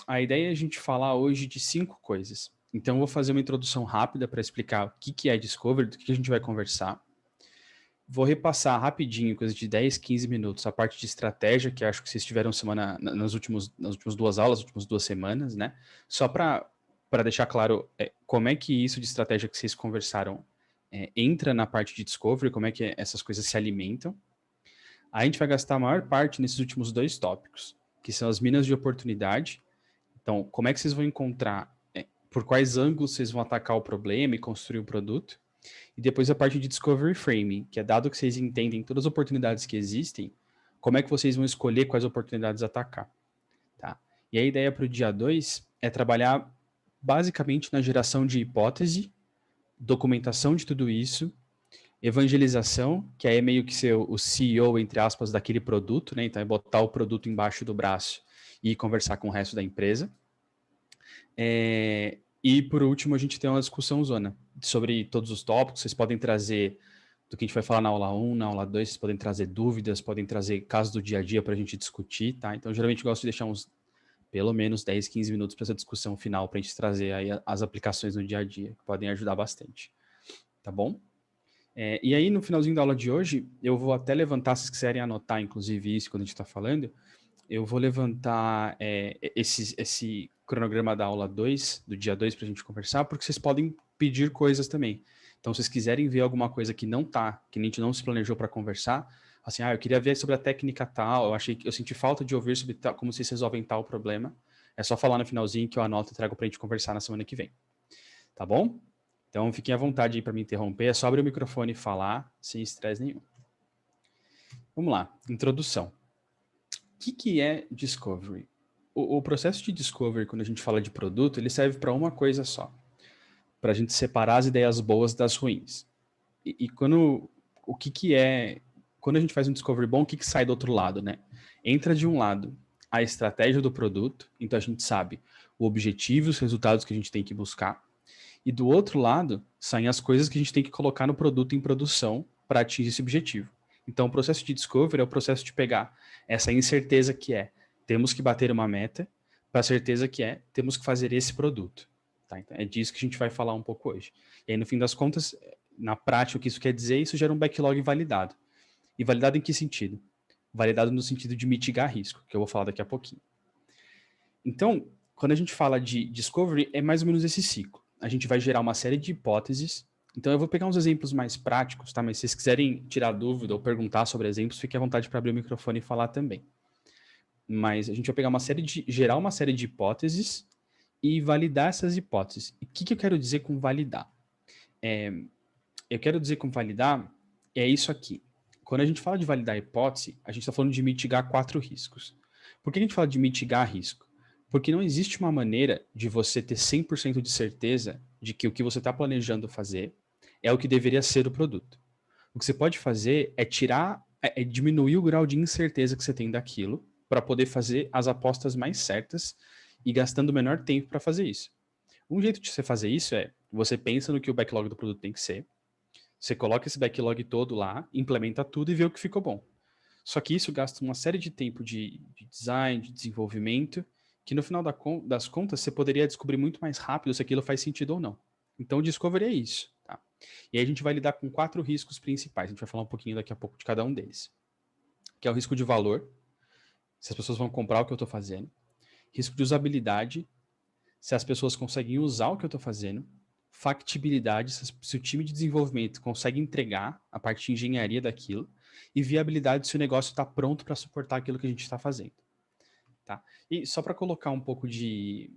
A ideia é a gente falar hoje de 5 coisas. Então, eu vou fazer uma introdução rápida para explicar o que é Discovery, do que a gente vai conversar. Vou repassar rapidinho, coisa de 10, 15 minutos, a parte de estratégia, que acho que vocês tiveram nas últimas 2 aulas, nas últimas 2 semanas, né? Só para deixar claro como é que isso de estratégia que vocês conversaram entra na parte de Discovery, como é que essas coisas se alimentam. A gente vai gastar a maior parte nesses últimos 2 tópicos, que são as minas de oportunidade. Então, como é que vocês vão encontrar, por quais ângulos vocês vão atacar o problema e construir o produto. E depois a parte de Discovery Framing, que é dado que vocês entendem todas as oportunidades que existem, como é que vocês vão escolher quais oportunidades atacar. Tá? E a ideia para o dia 2 é trabalhar basicamente na geração de hipótese, documentação de tudo isso, evangelização, que aí é meio que ser o CEO, entre aspas, daquele produto, né? Então é botar o produto embaixo do braço e conversar com o resto da empresa. E por último, a gente tem uma discussão zona sobre todos os tópicos. Vocês podem trazer do que a gente vai falar na aula 1, na aula 2, vocês podem trazer dúvidas, podem trazer casos do dia a dia para a gente discutir, tá? Então, geralmente, eu gosto de deixar uns, pelo menos, 10, 15 minutos para essa discussão final, para a gente trazer aí as aplicações no dia a dia, que podem ajudar bastante, tá bom? E aí, no finalzinho da aula de hoje, eu vou até levantar, se vocês quiserem anotar, inclusive, isso quando a gente está falando, eu vou levantar esse cronograma da aula 2, do dia 2, para a gente conversar, porque vocês podem pedir coisas também. Então, se vocês quiserem ver alguma coisa que não tá, que a gente não se planejou para conversar, assim, eu queria ver sobre a técnica tal, eu senti falta de ouvir sobre tal, como vocês resolvem tal problema, é só falar no finalzinho que eu anoto e trago para a gente conversar na semana que vem. Tá bom? Então, fiquem à vontade aí para me interromper, é só abrir o microfone e falar, sem estresse nenhum. Vamos lá, introdução. O que é Discovery? O processo de Discovery, quando a gente fala de produto, ele serve para uma coisa só. Para a gente separar as ideias boas das ruins. E quando a gente faz um Discovery bom, o que sai do outro lado, né? Entra de um lado a estratégia do produto, então a gente sabe o objetivo e os resultados que a gente tem que buscar. E do outro lado, saem as coisas que a gente tem que colocar no produto em produção para atingir esse objetivo. Então, o processo de discovery é o processo de pegar essa incerteza que temos que bater uma meta, para a certeza que temos que fazer esse produto. Tá? Então, é disso que a gente vai falar um pouco hoje. E aí, no fim das contas, na prática, o que isso quer dizer? Isso gera um backlog validado. E validado em que sentido? Validado no sentido de mitigar risco, que eu vou falar daqui a pouquinho. Então, quando a gente fala de discovery, é mais ou menos esse ciclo. A gente vai gerar uma série de hipóteses. Então, eu vou pegar uns exemplos mais práticos, tá? Mas se vocês quiserem tirar dúvida ou perguntar sobre exemplos, fiquem à vontade para abrir o microfone e falar também. Mas a gente vai pegar gerar uma série de hipóteses e validar essas hipóteses. E o que eu quero dizer com validar? Eu quero dizer com validar é isso aqui. Quando a gente fala de validar a hipótese, a gente está falando de mitigar 4 riscos. Por que a gente fala de mitigar risco? Porque não existe uma maneira de você ter 100% de certeza de que o que você está planejando fazer é o que deveria ser o produto. O que você pode fazer é diminuir o grau de incerteza que você tem daquilo para poder fazer as apostas mais certas e gastando o menor tempo para fazer isso. Um jeito de você fazer isso é, você pensa no que o backlog do produto tem que ser, você coloca esse backlog todo lá, implementa tudo e vê o que ficou bom. Só que isso gasta uma série de tempo de design, de desenvolvimento, que no final das contas você poderia descobrir muito mais rápido se aquilo faz sentido ou não. Então, o Discovery é isso. Tá? E aí a gente vai lidar com 4 riscos principais. A gente vai falar um pouquinho daqui a pouco de cada um deles. Que é o risco de valor, se as pessoas vão comprar o que eu estou fazendo. Risco de usabilidade, se as pessoas conseguem usar o que eu estou fazendo. Factibilidade, se o time de desenvolvimento consegue entregar a parte de engenharia daquilo. E viabilidade, se o negócio está pronto para suportar aquilo que a gente está fazendo. Tá? E só para colocar um pouco de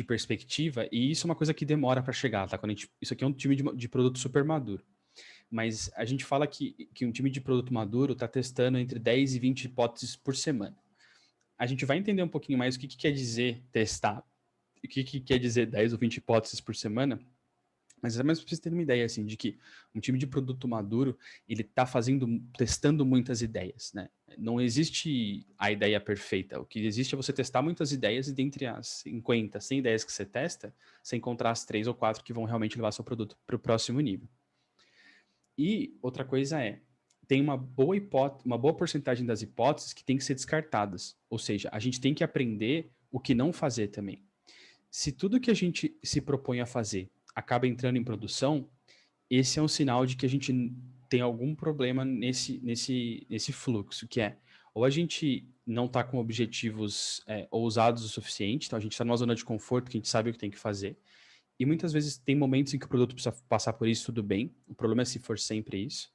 perspectiva, e isso é uma coisa que demora para chegar, tá? Isso aqui é um time de produto super maduro. Mas a gente fala que um time de produto maduro está testando entre 10 e 20 hipóteses por semana. A gente vai entender um pouquinho mais o que quer dizer testar, o que quer dizer 10 ou 20 hipóteses por semana, mas é mais para vocês terem uma ideia, assim, de que um time de produto maduro, ele está testando muitas ideias, né? Não existe a ideia perfeita. O que existe é você testar muitas ideias e dentre as 50, 100 ideias que você testa, você encontrar as 3 ou 4 que vão realmente levar seu produto para o próximo nível. E outra coisa tem uma boa porcentagem das hipóteses que tem que ser descartadas. Ou seja, a gente tem que aprender o que não fazer também. Se tudo que a gente se propõe a fazer acaba entrando em produção, esse é um sinal de que a gente tem algum problema nesse fluxo, que é ou a gente não está com objetivos ousados o suficiente, então a gente está numa zona de conforto que a gente sabe o que tem que fazer, e muitas vezes tem momentos em que o produto precisa passar por isso, tudo bem, o problema é se for sempre isso,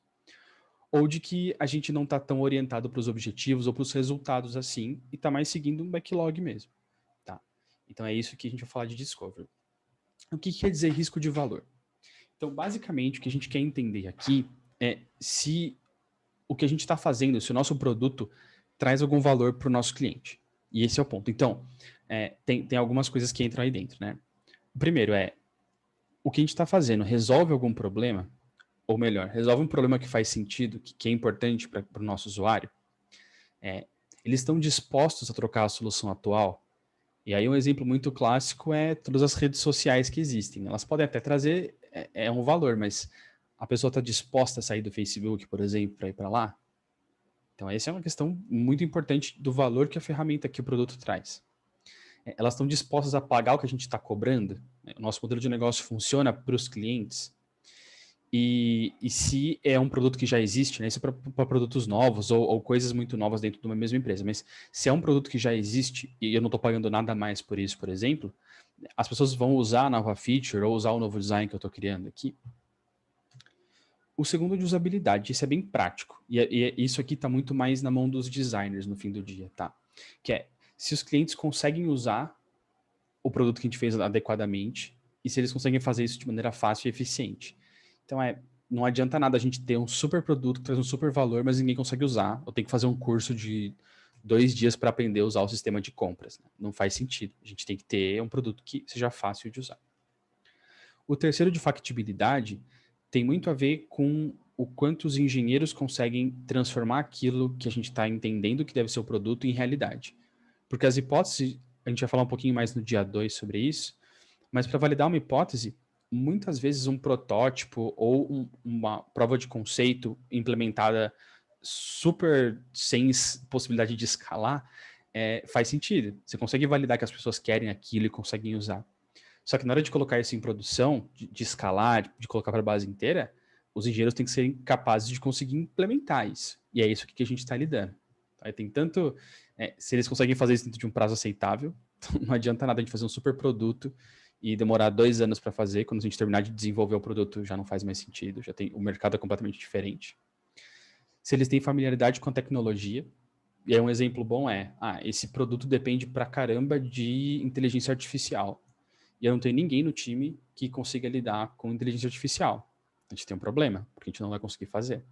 ou de que a gente não está tão orientado para os objetivos ou para os resultados assim, e está mais seguindo um backlog mesmo, tá? Então é isso que a gente vai falar de discovery. O que quer dizer risco de valor? Então, basicamente, o que a gente quer entender aqui é se o que a gente está fazendo, se o nosso produto traz algum valor para o nosso cliente. E esse é o ponto. Então, tem algumas coisas que entram aí dentro, né? O primeiro é, o que a gente está fazendo resolve algum problema? Ou melhor, resolve um problema que faz sentido, que é importante para o nosso usuário? Eles estão dispostos a trocar a solução atual? E aí um exemplo muito clássico é todas as redes sociais que existem. Elas podem até trazer um valor, mas a pessoa está disposta a sair do Facebook, por exemplo, para ir para lá? Então essa é uma questão muito importante do valor que a ferramenta, que o produto traz. Elas estão dispostas a pagar o que a gente está cobrando? O nosso modelo de negócio funciona para os clientes? E se é um produto que já existe, né? Isso é para produtos novos ou coisas muito novas dentro de uma mesma empresa. Mas se é um produto que já existe e eu não estou pagando nada mais por isso, por exemplo, as pessoas vão usar a nova feature ou usar o novo design que eu estou criando aqui. O segundo de usabilidade, isso é bem prático. E isso aqui está muito mais na mão dos designers no fim do dia, tá? Que é, se os clientes conseguem usar o produto que a gente fez adequadamente e se eles conseguem fazer isso de maneira fácil e eficiente. Então não adianta nada a gente ter um super produto que traz um super valor, mas ninguém consegue usar. Eu tenho que fazer um curso de 2 dias para aprender a usar o sistema de compras. Né? Não faz sentido. A gente tem que ter um produto que seja fácil de usar. O terceiro de factibilidade tem muito a ver com o quanto os engenheiros conseguem transformar aquilo que a gente está entendendo que deve ser o produto em realidade. Porque as hipóteses, a gente vai falar um pouquinho mais no dia 2 sobre isso, mas para validar uma hipótese, muitas vezes um protótipo ou uma prova de conceito implementada super sem possibilidade de escalar faz sentido. Você consegue validar que as pessoas querem aquilo e conseguem usar. Só que na hora de colocar isso em produção, de escalar, de colocar para a base inteira, os engenheiros têm que ser capazes de conseguir implementar isso. E é isso que a gente está lidando. Aí tem tanto... se eles conseguem fazer isso dentro de um prazo aceitável, não adianta nada a gente fazer um super produto e demorar 2 anos para fazer, quando a gente terminar de desenvolver o produto já não faz mais sentido, já tem, o mercado é completamente diferente. Se eles têm familiaridade com a tecnologia, e aí um exemplo bom esse produto depende pra caramba de inteligência artificial. E eu não tenho ninguém no time que consiga lidar com inteligência artificial. A gente tem um problema, porque a gente não vai conseguir fazer.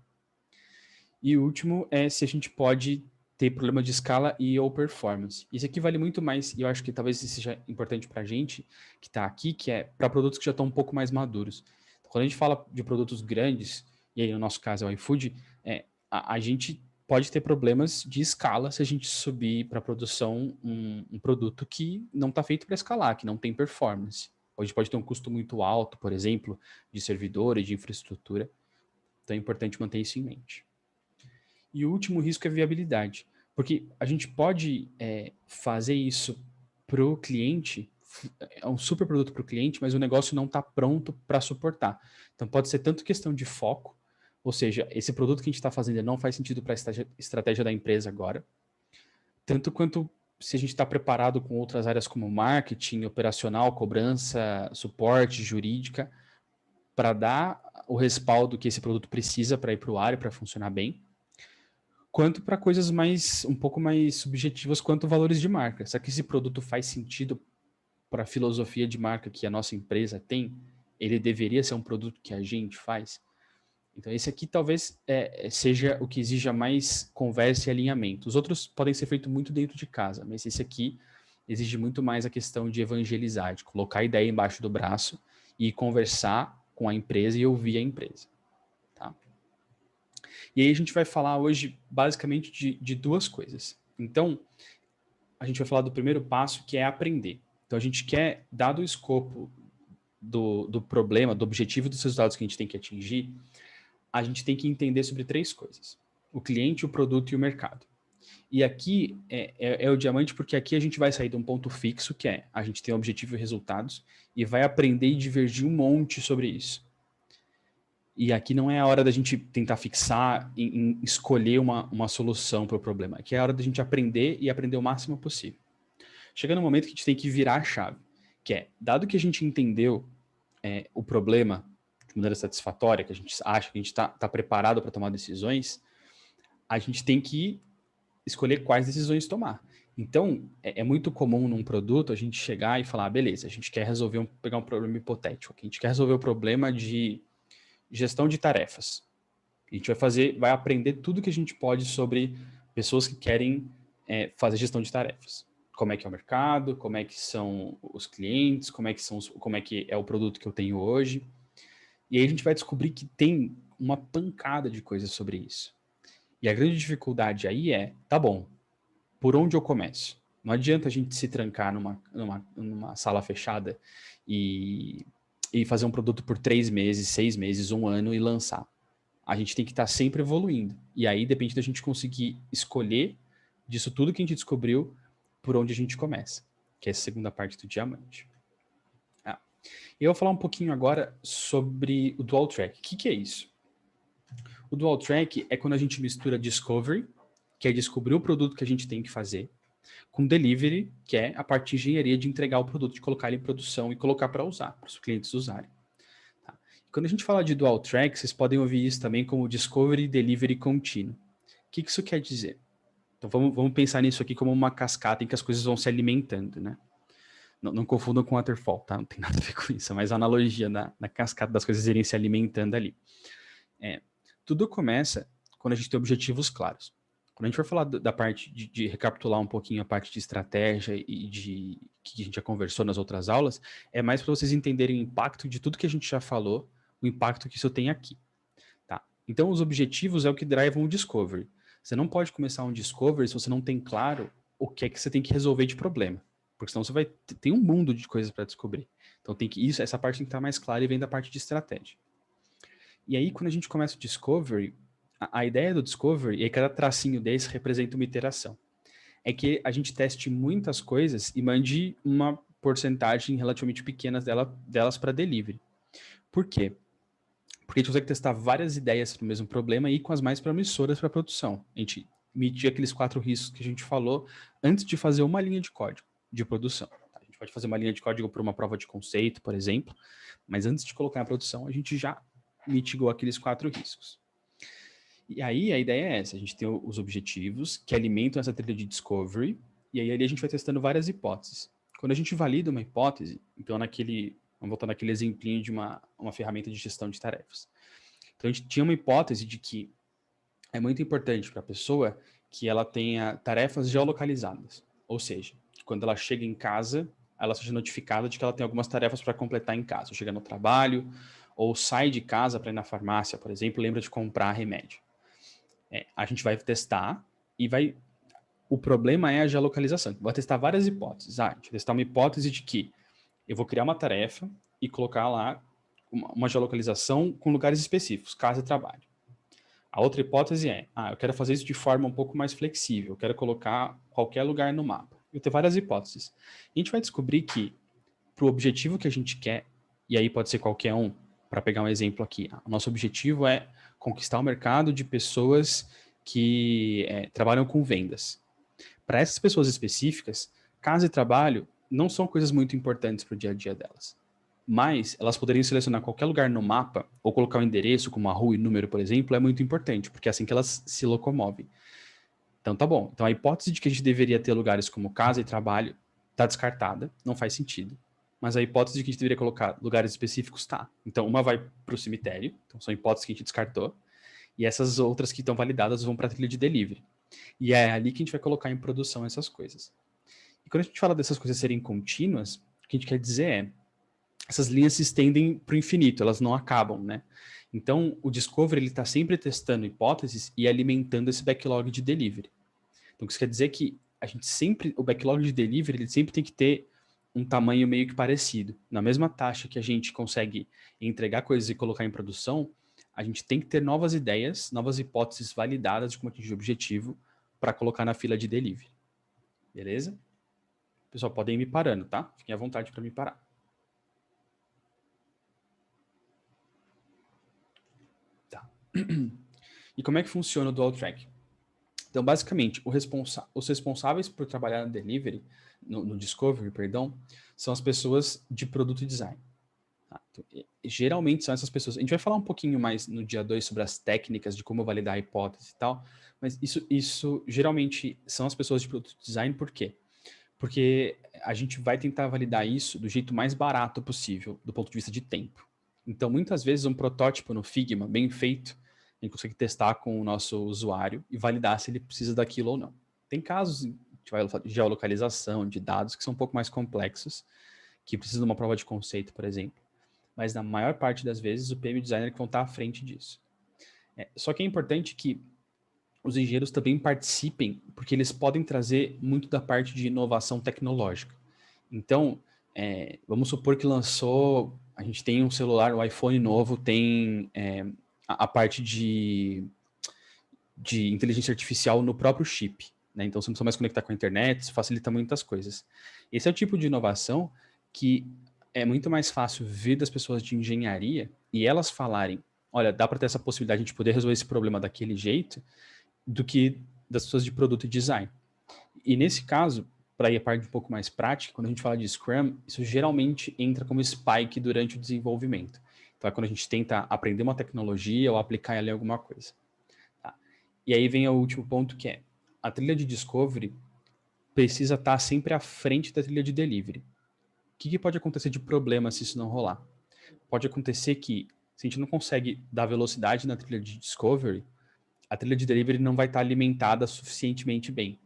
E o último é se a gente pode ter problema de escala e ou performance. Isso aqui vale muito mais, e eu acho que talvez isso seja importante para a gente que está aqui, que é para produtos que já estão um pouco mais maduros. Então, quando a gente fala de produtos grandes, e aí no nosso caso é o iFood, a gente pode ter problemas de escala se a gente subir para produção um produto que não está feito para escalar, que não tem performance. Ou a gente pode ter um custo muito alto, por exemplo, de servidor e de infraestrutura. Então é importante manter isso em mente. E o último risco é viabilidade, porque a gente pode fazer isso para o cliente, é um super produto para o cliente, mas o negócio não está pronto para suportar. Então pode ser tanto questão de foco, ou seja, esse produto que a gente está fazendo não faz sentido para a estratégia da empresa agora, tanto quanto se a gente está preparado com outras áreas como marketing, operacional, cobrança, suporte, jurídica, para dar o respaldo que esse produto precisa para ir para o ar e para funcionar bem, quanto para coisas um pouco mais subjetivas quanto valores de marca. Será que esse produto faz sentido para a filosofia de marca que a nossa empresa tem? Ele deveria ser um produto que a gente faz? Então esse aqui talvez seja o que exija mais conversa e alinhamento. Os outros podem ser feitos muito dentro de casa, mas esse aqui exige muito mais a questão de evangelizar, de colocar a ideia embaixo do braço e conversar com a empresa e ouvir a empresa. Tá? E aí a gente vai falar hoje basicamente de 2 coisas. Então, a gente vai falar do primeiro passo, que é aprender. Então, a gente quer, dado o escopo do problema, do objetivo dos resultados que a gente tem que atingir, a gente tem que entender sobre 3 coisas: o cliente, o produto e o mercado. E aqui é o diamante, porque aqui a gente vai sair de um ponto fixo, que é a gente tem objetivo e resultados, e vai aprender e divergir um monte sobre isso. E aqui não é a hora da gente tentar fixar em escolher uma solução para o problema. Aqui é a hora da gente aprender e aprender o máximo possível. Chega no momento que a gente tem que virar a chave, que é, dado que a gente entendeu o problema de maneira satisfatória, que a gente acha que a gente está preparado para tomar decisões, a gente tem que escolher quais decisões tomar. Então, é muito comum num produto a gente chegar e falar, beleza, a gente quer resolver pegar um problema hipotético aqui, a gente quer resolver o problema de gestão de tarefas. A gente vai aprender tudo que a gente pode sobre pessoas que querem fazer gestão de tarefas. Como é que é o mercado, como é que são os clientes, como é que é o produto que eu tenho hoje. E aí a gente vai descobrir que tem uma pancada de coisas sobre isso. E a grande dificuldade aí tá bom, por onde eu começo? Não adianta a gente se trancar numa sala fechada e fazer um produto por 3 meses, 6 meses, 1 ano e lançar. A gente tem que estar sempre evoluindo. E aí depende da gente conseguir escolher disso tudo que a gente descobriu por onde a gente começa, que é a segunda parte do diamante. Eu vou falar um pouquinho agora sobre o Dual Track. O que é isso? O Dual Track é quando a gente mistura Discovery, que é descobrir o produto que a gente tem que fazer, com Delivery, que é a parte de engenharia de entregar o produto, de colocar ele em produção e colocar para usar, para os clientes usarem. Tá? Quando a gente fala de Dual Track, vocês podem ouvir isso também como Discovery e Delivery contínuo. O que isso quer dizer? Então vamos pensar nisso aqui como uma cascata em que as coisas vão se alimentando, né? Não confundam com waterfall, tá? Não tem nada a ver com isso, mas a analogia na cascata das coisas irem se alimentando ali. Tudo começa quando a gente tem objetivos claros. Quando a gente for falar da parte de recapitular um pouquinho a parte de estratégia e de que a gente já conversou nas outras aulas, é mais para vocês entenderem o impacto de tudo que a gente já falou, o impacto que isso tem aqui. Tá? Então, os objetivos é o que drivam o discovery. Você não pode começar um discovery se você não tem claro o que é que você tem que resolver de problema. Porque senão você vai ter um mundo de coisas para descobrir. Então, essa parte tem que estar mais clara e vem da parte de estratégia. E aí, quando a gente começa o discovery, a ideia do discovery, e cada tracinho desse representa uma iteração, é que a gente teste muitas coisas e mande uma porcentagem relativamente pequena delas para delivery. Por quê? Porque a gente consegue testar várias ideias para o mesmo problema e ir com as mais promissoras para a produção. A gente medir aqueles 4 riscos que a gente falou antes de fazer uma linha de código de produção. A gente pode fazer uma linha de código para uma prova de conceito, por exemplo, mas antes de colocar na produção, a gente já mitigou aqueles 4 riscos. E aí a ideia é essa, a gente tem os objetivos que alimentam essa trilha de discovery, e aí ali a gente vai testando várias hipóteses. Quando a gente valida uma hipótese, então vamos voltar naquele exemplinho de uma ferramenta de gestão de tarefas. Então a gente tinha uma hipótese de que é muito importante para a pessoa que ela tenha tarefas geolocalizadas, ou seja, quando ela chega em casa, ela seja notificada de que ela tem algumas tarefas para completar em casa, chega no trabalho, ou sai de casa para ir na farmácia, por exemplo, lembra de comprar remédio. A gente vai testar e o problema é a geolocalização. Vai testar várias hipóteses. A gente vai testar uma hipótese de que eu vou criar uma tarefa e colocar lá uma geolocalização com lugares específicos, casa e trabalho. A outra hipótese eu quero fazer isso de forma um pouco mais flexível, eu quero colocar qualquer lugar no mapa. Eu tenho várias hipóteses. E a gente vai descobrir que, para o objetivo que a gente quer, e aí pode ser qualquer um, para pegar um exemplo aqui, o nosso objetivo é conquistar o mercado de pessoas que trabalham com vendas. Para essas pessoas específicas, casa e trabalho não são coisas muito importantes para o dia a dia delas. Mas elas poderiam selecionar qualquer lugar no mapa, ou colocar um endereço, como a rua e número, por exemplo, é muito importante, porque é assim que elas se locomovem. Então tá bom. Então a hipótese de que a gente deveria ter lugares como casa e trabalho está descartada, não faz sentido. Mas a hipótese de que a gente deveria colocar lugares específicos está. Então uma vai para o cemitério, então são hipóteses que a gente descartou, e essas outras que estão validadas vão para a trilha de delivery. E é ali que a gente vai colocar em produção essas coisas. E quando a gente fala dessas coisas serem contínuas, o que a gente quer dizer é essas linhas se estendem para o infinito, elas não acabam, né? Então, o Discovery ele está sempre testando hipóteses e alimentando esse backlog de delivery. Então, isso quer dizer que o backlog de delivery, ele sempre tem que ter um tamanho meio que parecido. Na mesma taxa que a gente consegue entregar coisas e colocar em produção, a gente tem que ter novas ideias, novas hipóteses validadas de como atingir o objetivo para colocar na fila de delivery. Beleza? Pessoal, podem ir me parando, tá? Fiquem à vontade para me parar. Tá. E como é que funciona o Dual Track? Então, basicamente, os responsáveis por trabalhar no delivery, no discovery, perdão, são as pessoas de produto e design. Tá? Então, geralmente são essas pessoas. A gente vai falar um pouquinho mais no dia 2 sobre as técnicas de como validar a hipótese e tal, mas isso geralmente são as pessoas de produto e design, por quê? Porque a gente vai tentar validar isso do jeito mais barato possível, do ponto de vista de tempo. Então, muitas vezes, um protótipo no Figma, bem feito, a gente consegue testar com o nosso usuário e validar se ele precisa daquilo ou não. Tem casos de geolocalização, de dados, que são um pouco mais complexos, que precisam de uma prova de conceito, por exemplo. Mas, na maior parte das vezes, o PM Designer que vão estar à frente disso. Só que é importante que os engenheiros também participem, porque eles podem trazer muito da parte de inovação tecnológica. Então, vamos supor que lançou, a gente tem um celular, o iPhone novo tem a parte de inteligência artificial no próprio chip. Né? Então, você não precisa mais conectar com a internet, isso facilita muitas coisas. Esse é o tipo de inovação que é muito mais fácil vir das pessoas de engenharia e elas falarem, olha, dá para ter essa possibilidade de poder resolver esse problema daquele jeito, do que das pessoas de produto e design. E nesse caso, para ir a parte um pouco mais prática, quando a gente fala de Scrum, isso geralmente entra como spike durante o desenvolvimento. Então é quando a gente tenta aprender uma tecnologia ou aplicar ela em alguma coisa. Tá? E aí vem o último ponto, que é a trilha de discovery precisa estar sempre à frente da trilha de delivery. O que pode acontecer de problema se isso não rolar? Pode acontecer que, se a gente não consegue dar velocidade na trilha de discovery, a trilha de delivery não vai estar alimentada suficientemente bem.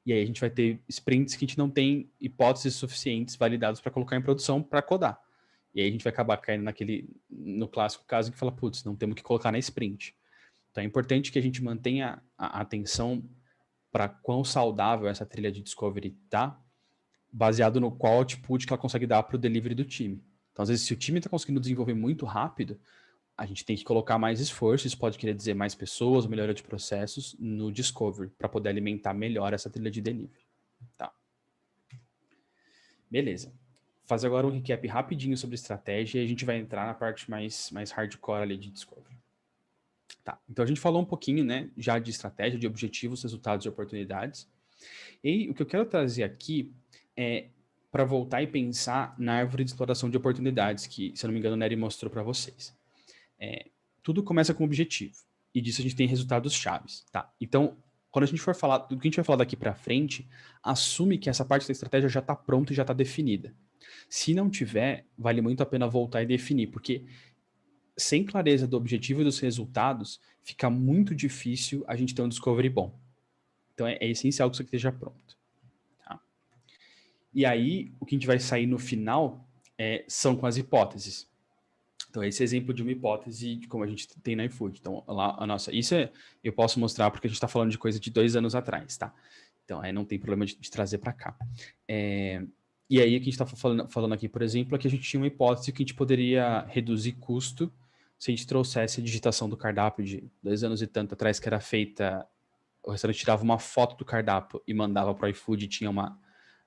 E aí a gente vai ter sprints que a gente não tem hipóteses suficientes validadas para colocar em produção para codar. E aí a gente vai acabar caindo no clássico caso que fala, putz, não temos que colocar na sprint. Então é importante que a gente mantenha a atenção para quão saudável essa trilha de discovery tá, baseado no qual output que ela consegue dar para o delivery do time. Então, às vezes, se o time está conseguindo desenvolver muito rápido, a gente tem que colocar mais esforço, isso pode querer dizer mais pessoas, melhora de processos no discovery, para poder alimentar melhor essa trilha de delivery. Tá. Beleza. Fazer agora um recap rapidinho sobre estratégia e a gente vai entrar na parte mais hardcore ali de discovery. Tá. Então a gente falou um pouquinho, né, já de estratégia, de objetivos, resultados e oportunidades. E o que eu quero trazer aqui é para voltar e pensar na árvore de exploração de oportunidades que, se eu não me engano, o Nery mostrou para vocês. Tudo começa com objetivo. E disso a gente tem resultados chaves, tá? Então, quando a gente for falar do que a gente vai falar daqui para frente, assume que essa parte da estratégia já está pronta e já está definida. Se não tiver, vale muito a pena voltar e definir, porque sem clareza do objetivo e dos resultados, fica muito difícil a gente ter um discovery bom. Então, é essencial que isso aqui esteja pronto. Tá? E aí, o que a gente vai sair no final são com as hipóteses. Então, esse é exemplo de uma hipótese de como a gente tem na iFood. Então, lá, a nossa, eu posso mostrar porque a gente está falando de coisa de 2 anos atrás, tá? Então, não tem problema de trazer para cá. E aí, o que a gente está falando aqui, por exemplo, é que a gente tinha uma hipótese que a gente poderia reduzir custo se a gente trouxesse a digitação do cardápio de 2 anos e tanto atrás, que era feita, o restaurante tirava uma foto do cardápio e mandava para o iFood, a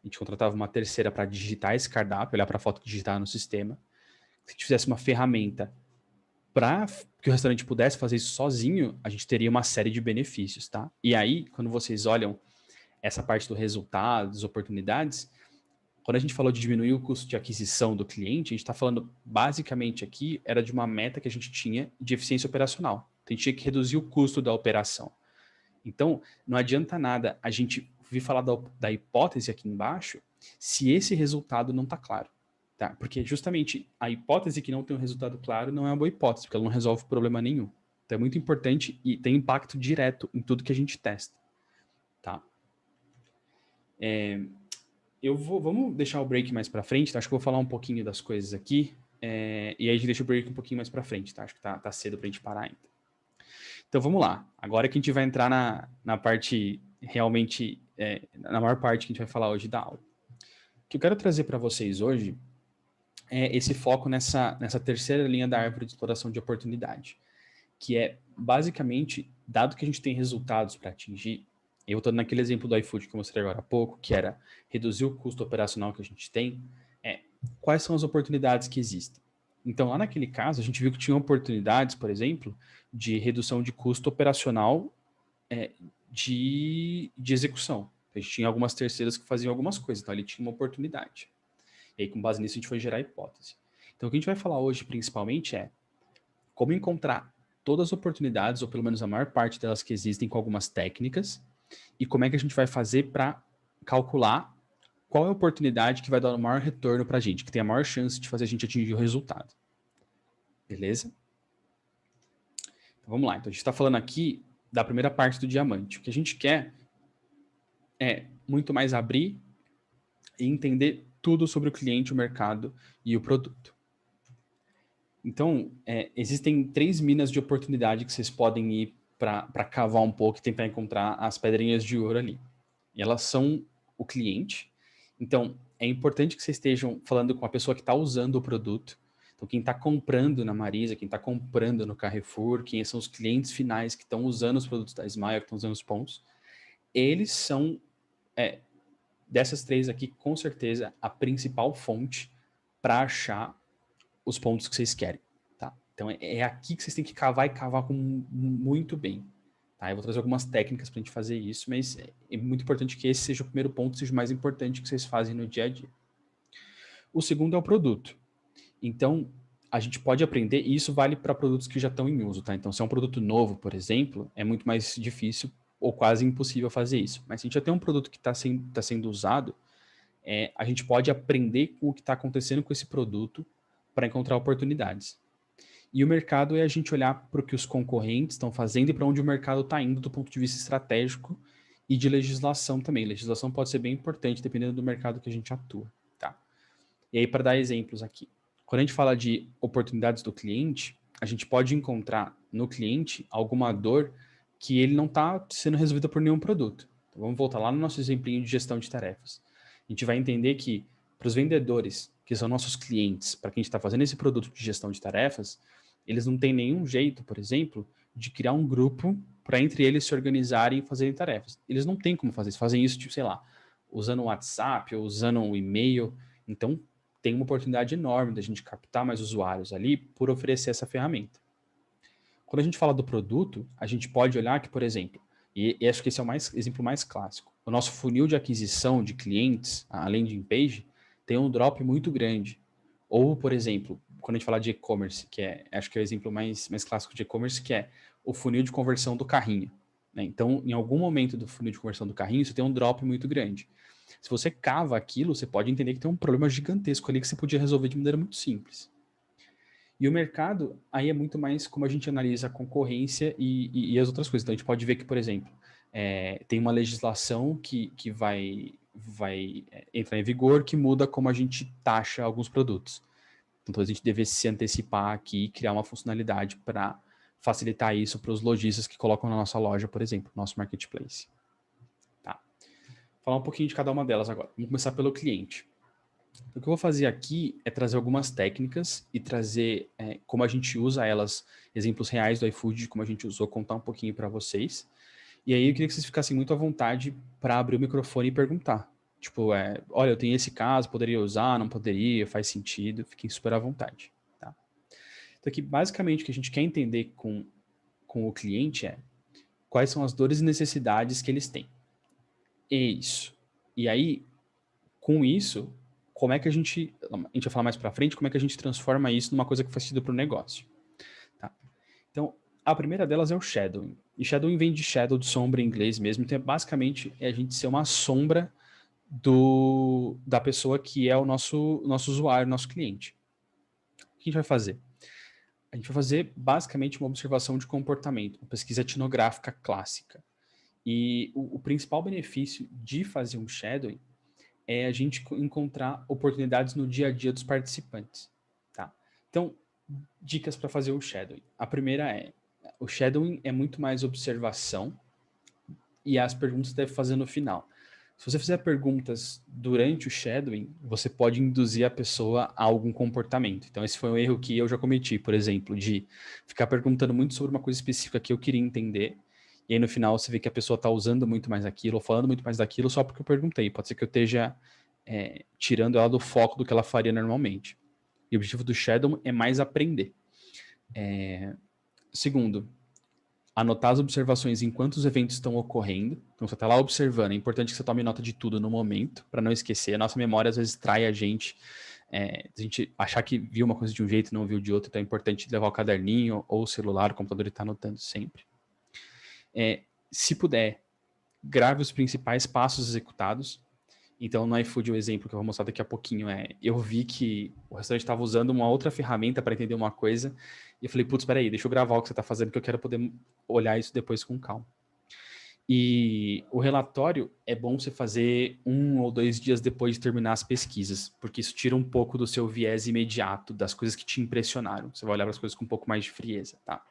gente contratava uma terceira para digitar esse cardápio, olhar para a foto e digitar no sistema. Se a gente fizesse uma ferramenta para que o restaurante pudesse fazer isso sozinho, a gente teria uma série de benefícios, tá? E aí, quando vocês olham essa parte do resultado, das oportunidades, quando a gente falou de diminuir o custo de aquisição do cliente, a gente está falando basicamente aqui, era de uma meta que a gente tinha de eficiência operacional. Então, a gente tinha que reduzir o custo da operação. Então, não adianta nada a gente vir falar da hipótese aqui embaixo se esse resultado não está claro. Tá? Porque justamente a hipótese que não tem um resultado claro não é uma boa hipótese, porque ela não resolve problema nenhum. Então é muito importante e tem impacto direto em tudo que a gente testa. Tá? Vamos deixar o break mais para frente, tá? Acho que eu vou falar um pouquinho das coisas aqui, e aí a gente deixa o break um pouquinho mais para frente, tá? Acho que tá cedo para a gente parar ainda. Então vamos lá. Agora que a gente vai entrar na parte realmente, na maior parte que a gente vai falar hoje da aula. O que eu quero trazer para vocês hoje esse foco nessa terceira linha da árvore de exploração de oportunidade, que é basicamente, dado que a gente tem resultados para atingir, Eu estou naquele exemplo do iFood que eu mostrei agora há pouco, que era reduzir o custo operacional que a gente tem, quais são as oportunidades que existem. Então, lá naquele caso, a gente viu que tinha oportunidades, por exemplo, de redução de custo operacional de execução. A gente tinha algumas terceiras que faziam algumas coisas, então ali tinha uma oportunidade. E aí, com base nisso, a gente foi gerar hipótese. Então, o que a gente vai falar hoje, principalmente, é como encontrar todas as oportunidades, ou pelo menos a maior parte delas que existem, com algumas técnicas, e como é que a gente vai fazer para calcular qual é a oportunidade que vai dar o maior retorno para a gente, que tem a maior chance de fazer a gente atingir o resultado. Beleza? Então, vamos lá. Então, a gente está falando aqui da primeira parte do diamante. O que a gente quer é muito mais abrir e entender tudo sobre o cliente, o mercado e o produto. Então, existem 3 minas de oportunidade que vocês podem ir para cavar um pouco e tentar encontrar as pedrinhas de ouro ali. E elas são o cliente. Então, é importante que vocês estejam falando com a pessoa que está usando o produto. Então, quem está comprando na Marisa, quem está comprando no Carrefour, quem são os clientes finais que estão usando os produtos da Smile, que estão usando os pontos, eles são, dessas 3 aqui, com certeza, a principal fonte para achar os pontos que vocês querem. Tá? Então, é aqui que vocês têm que cavar e cavar muito bem. Tá? Eu vou trazer algumas técnicas para a gente fazer isso, mas é muito importante que esse seja o primeiro ponto, seja o mais importante que vocês fazem no dia a dia. O segundo é o produto. Então, a gente pode aprender, e isso vale para produtos que já estão em uso, tá? Então, se é um produto novo, por exemplo, é muito mais difícil ou quase impossível fazer isso. Mas se a gente já tem um produto que está sendo usado, a gente pode aprender com o que está acontecendo com esse produto para encontrar oportunidades. E o mercado é a gente olhar para o que os concorrentes estão fazendo e para onde o mercado está indo do ponto de vista estratégico e de legislação também. Legislação pode ser bem importante dependendo do mercado que a gente atua. Tá? E aí, para dar exemplos aqui. Quando a gente fala de oportunidades do cliente, a gente pode encontrar no cliente alguma dor que ele não está sendo resolvida por nenhum produto. Então, vamos voltar lá no nosso exemplinho de gestão de tarefas. A gente vai entender que para os vendedores, que são nossos clientes, para quem está fazendo esse produto de gestão de tarefas, eles não têm nenhum jeito, por exemplo, de criar um grupo para entre eles se organizarem e fazerem tarefas. Eles não têm como fazer isso. Fazem isso, tipo, sei lá, usando o WhatsApp ou usando um e-mail. Então, tem uma oportunidade enorme da gente captar mais usuários ali por oferecer essa ferramenta. Quando a gente fala do produto, a gente pode olhar que, por exemplo, e acho que esse é o exemplo mais clássico, o nosso funil de aquisição de clientes, a landing page, tem um drop muito grande. Ou, por exemplo, quando a gente fala de e-commerce, que acho que é o exemplo mais clássico de e-commerce, que é o funil de conversão do carrinho. Né? Então, em algum momento do funil de conversão do carrinho, você tem um drop muito grande. Se você cava aquilo, você pode entender que tem um problema gigantesco ali que você podia resolver de maneira muito simples. E o mercado, aí é muito mais como a gente analisa a concorrência e as outras coisas. Então, a gente pode ver que, por exemplo, tem uma legislação que vai entrar em vigor que muda como a gente taxa alguns produtos. Então, a gente deve se antecipar aqui e criar uma funcionalidade para facilitar isso para os lojistas que colocam na nossa loja, por exemplo, nosso marketplace. Tá. Falar um pouquinho de cada uma delas agora. Vamos começar pelo cliente. O que eu vou fazer aqui é trazer algumas técnicas e trazer como a gente usa elas, exemplos reais do iFood, como a gente usou, contar um pouquinho para vocês. E aí eu queria que vocês ficassem muito à vontade para abrir o microfone e perguntar. Tipo, olha, eu tenho esse caso, poderia usar, não poderia, faz sentido, fiquem super à vontade. Tá? Então aqui, basicamente, o que a gente quer entender com o cliente é quais são as dores e necessidades que eles têm. É isso. E aí, com isso, como é que a gente vai falar mais para frente, como é que a gente transforma isso numa coisa que faz sentido para o negócio. Tá? Então, a primeira delas é o shadowing. E shadowing vem de shadow, de sombra em inglês mesmo. Então, basicamente, é a gente ser uma sombra da pessoa que é o nosso usuário, nosso cliente. O que a gente vai fazer? A gente vai fazer, basicamente, uma observação de comportamento, uma pesquisa etnográfica clássica. E o principal benefício de fazer um shadowing é a gente encontrar oportunidades no dia a dia dos participantes. Tá? Então, dicas para fazer o shadowing. A primeira o shadowing é muito mais observação e as perguntas você deve fazer no final. Se você fizer perguntas durante o shadowing, você pode induzir a pessoa a algum comportamento. Então, esse foi um erro que eu já cometi, por exemplo, de ficar perguntando muito sobre uma coisa específica que eu queria entender, E aí no final você vê que a pessoa está usando muito mais aquilo, ou falando muito mais daquilo só porque eu perguntei. Pode ser que eu esteja tirando ela do foco do que ela faria normalmente. E o objetivo do Shadow é mais aprender. Segundo, anotar as observações enquanto os eventos estão ocorrendo. Então você está lá observando, é importante que você tome nota de tudo no momento, para não esquecer. A nossa memória às vezes trai a gente achar que viu uma coisa de um jeito e não viu de outro, então é importante levar o caderninho ou o celular, o computador e estar anotando sempre. Se puder, grave os principais passos executados. Então, no iFood, o exemplo que eu vou mostrar daqui a pouquinho eu vi que o restaurante estava usando uma outra ferramenta para entender uma coisa, e eu falei, putz, peraí, deixa eu gravar o que você está fazendo, que eu quero poder olhar isso depois com calma. E o relatório é bom você fazer 1 ou 2 dias depois de terminar as pesquisas, porque isso tira um pouco do seu viés imediato, das coisas que te impressionaram. Você vai olhar para as coisas com um pouco mais de frieza, tá?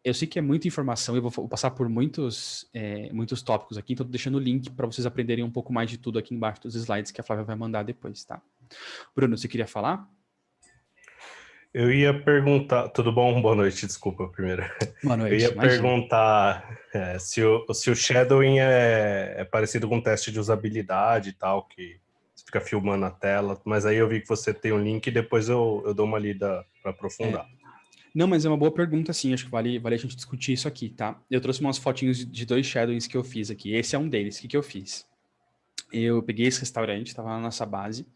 Eu sei que é muita informação, eu vou passar por muitos tópicos aqui, então tô deixando o link para vocês aprenderem um pouco mais de tudo aqui embaixo dos slides que a Flávia vai mandar depois, tá? Bruno, você queria falar? Eu ia perguntar... Tudo bom? Boa noite, desculpa, primeiro. Boa Eu noite, ia imagina. perguntar se o shadowing é parecido com um teste de usabilidade e tal, que você fica filmando a tela, mas aí eu vi que você tem um link e depois eu dou uma lida para aprofundar. Não, mas é uma boa pergunta, sim. Acho que vale a gente discutir isso aqui, tá? Eu trouxe umas fotinhos de 2 shadowings que eu fiz aqui. Esse é um deles. O que eu fiz? Eu peguei esse restaurante, estava na nossa base.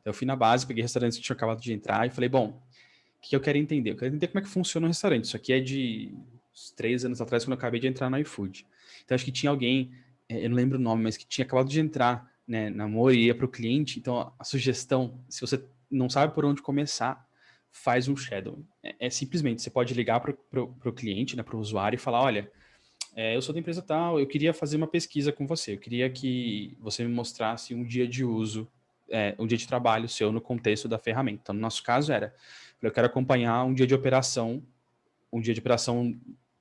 Então, eu fui na base, peguei restaurantes que tinham acabado de entrar e falei, bom, o que eu quero entender? Eu quero entender como é que funciona um restaurante. Isso aqui é de uns 3 anos atrás, quando eu acabei de entrar no iFood. Então, acho que tinha alguém, eu não lembro o nome, mas que tinha acabado de entrar, né, na Amor e ia para o cliente. Então, a sugestão, se você não sabe por onde começar, faz um shadow. Simplesmente, você pode ligar para o cliente, né, para o usuário e falar, olha, eu sou da empresa tal, eu queria fazer uma pesquisa com você, eu queria que você me mostrasse um dia de uso, um dia de trabalho seu no contexto da ferramenta. Então, no nosso caso eu quero acompanhar um dia de operação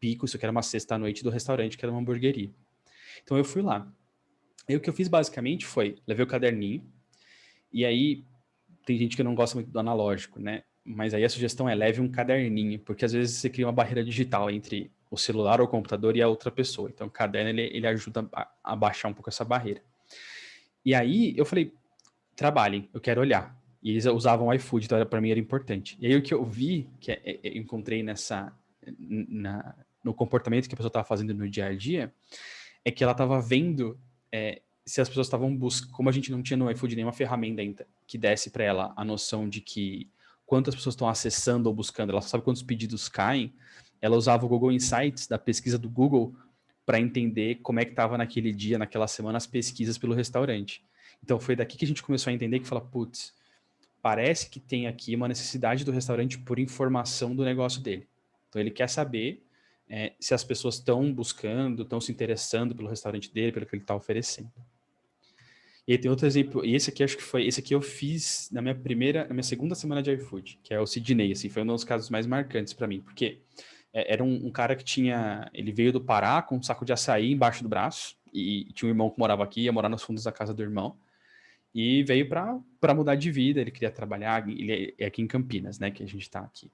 pico, isso aqui era uma sexta à noite do restaurante, que era uma hamburgueria. Então eu fui lá. E o que eu fiz basicamente foi, levei o caderninho, e aí tem gente que não gosta muito do analógico, né? Mas aí a sugestão é leve um caderninho, porque às vezes você cria uma barreira digital entre o celular ou o computador e a outra pessoa. Então o caderno ele ajuda a baixar um pouco essa barreira. E aí eu falei, trabalhem, eu quero olhar. E eles usavam o iFood, então para mim era importante. E aí o que eu vi, eu encontrei no comportamento que a pessoa estava fazendo no dia a dia, é que ela estava vendo se as pessoas estavam buscando, como a gente não tinha no iFood nenhuma ferramenta ainda que desse para ela a noção de que quantas pessoas estão acessando ou buscando, ela sabe quantos pedidos caem, ela usava o Google Insights da pesquisa do Google para entender como é que estava naquele dia, naquela semana, as pesquisas pelo restaurante. Então foi daqui que a gente começou a entender que fala, putz, parece que tem aqui uma necessidade do restaurante por informação do negócio dele. Então ele quer saber se as pessoas estão buscando, estão se interessando pelo restaurante dele, pelo que ele está oferecendo. E aí tem outro exemplo, e esse aqui acho que foi, esse aqui eu fiz na minha segunda semana de iFood, que é o Sidney, assim, foi um dos casos mais marcantes para mim, porque era um cara que ele veio do Pará com um saco de açaí embaixo do braço, e tinha um irmão que morava aqui, ia morar nos fundos da casa do irmão, e veio para mudar de vida, ele queria trabalhar, ele é aqui em Campinas, né, que a gente está aqui.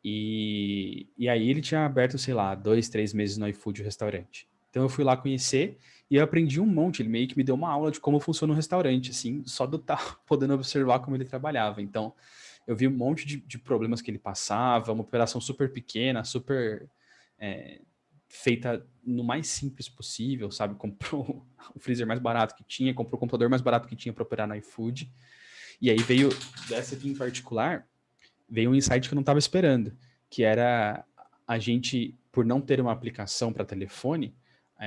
E aí ele tinha aberto, sei lá, 2, 3 meses no iFood o restaurante. Então eu fui lá conhecer e eu aprendi um monte. Ele meio que me deu uma aula de como funciona um restaurante, assim, só do estar podendo observar como ele trabalhava. Então eu vi um monte de problemas que ele passava, uma operação super pequena, super feita no mais simples possível, sabe? Comprou o freezer mais barato que tinha, comprou o computador mais barato que tinha para operar no iFood. E aí veio, dessa aqui em particular, veio um insight que eu não estava esperando, que era a gente, por não ter uma aplicação para telefone,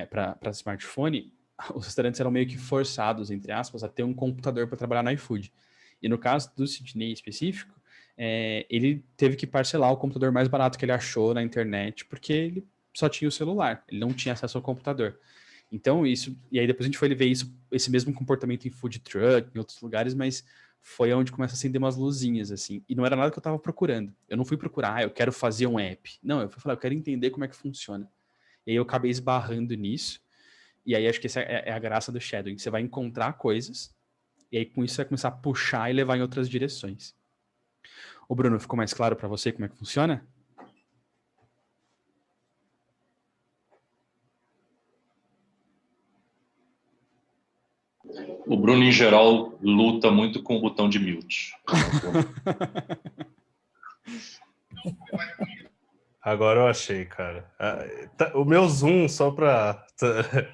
para smartphone, os restaurantes eram meio que forçados, entre aspas, a ter um computador para trabalhar no iFood. E no caso do Sidney específico, ele teve que parcelar o computador mais barato que ele achou na internet, porque ele só tinha o celular, ele não tinha acesso ao computador. Então, e aí depois a gente foi ver esse mesmo comportamento em food truck, em outros lugares, mas foi onde começa a acender umas luzinhas, assim. E não era nada que eu tava procurando. Eu não fui procurar, eu quero fazer um app. Não, eu fui falar, eu quero entender como é que funciona. E aí eu acabei esbarrando nisso. E aí acho que essa é a graça do shadowing. Você vai encontrar coisas, e aí com isso você vai começar a puxar e levar em outras direções. Ô Bruno, ficou mais claro para você como é que funciona? O Bruno, em geral, luta muito com o botão de mute. Agora eu achei, cara. O meu zoom, só para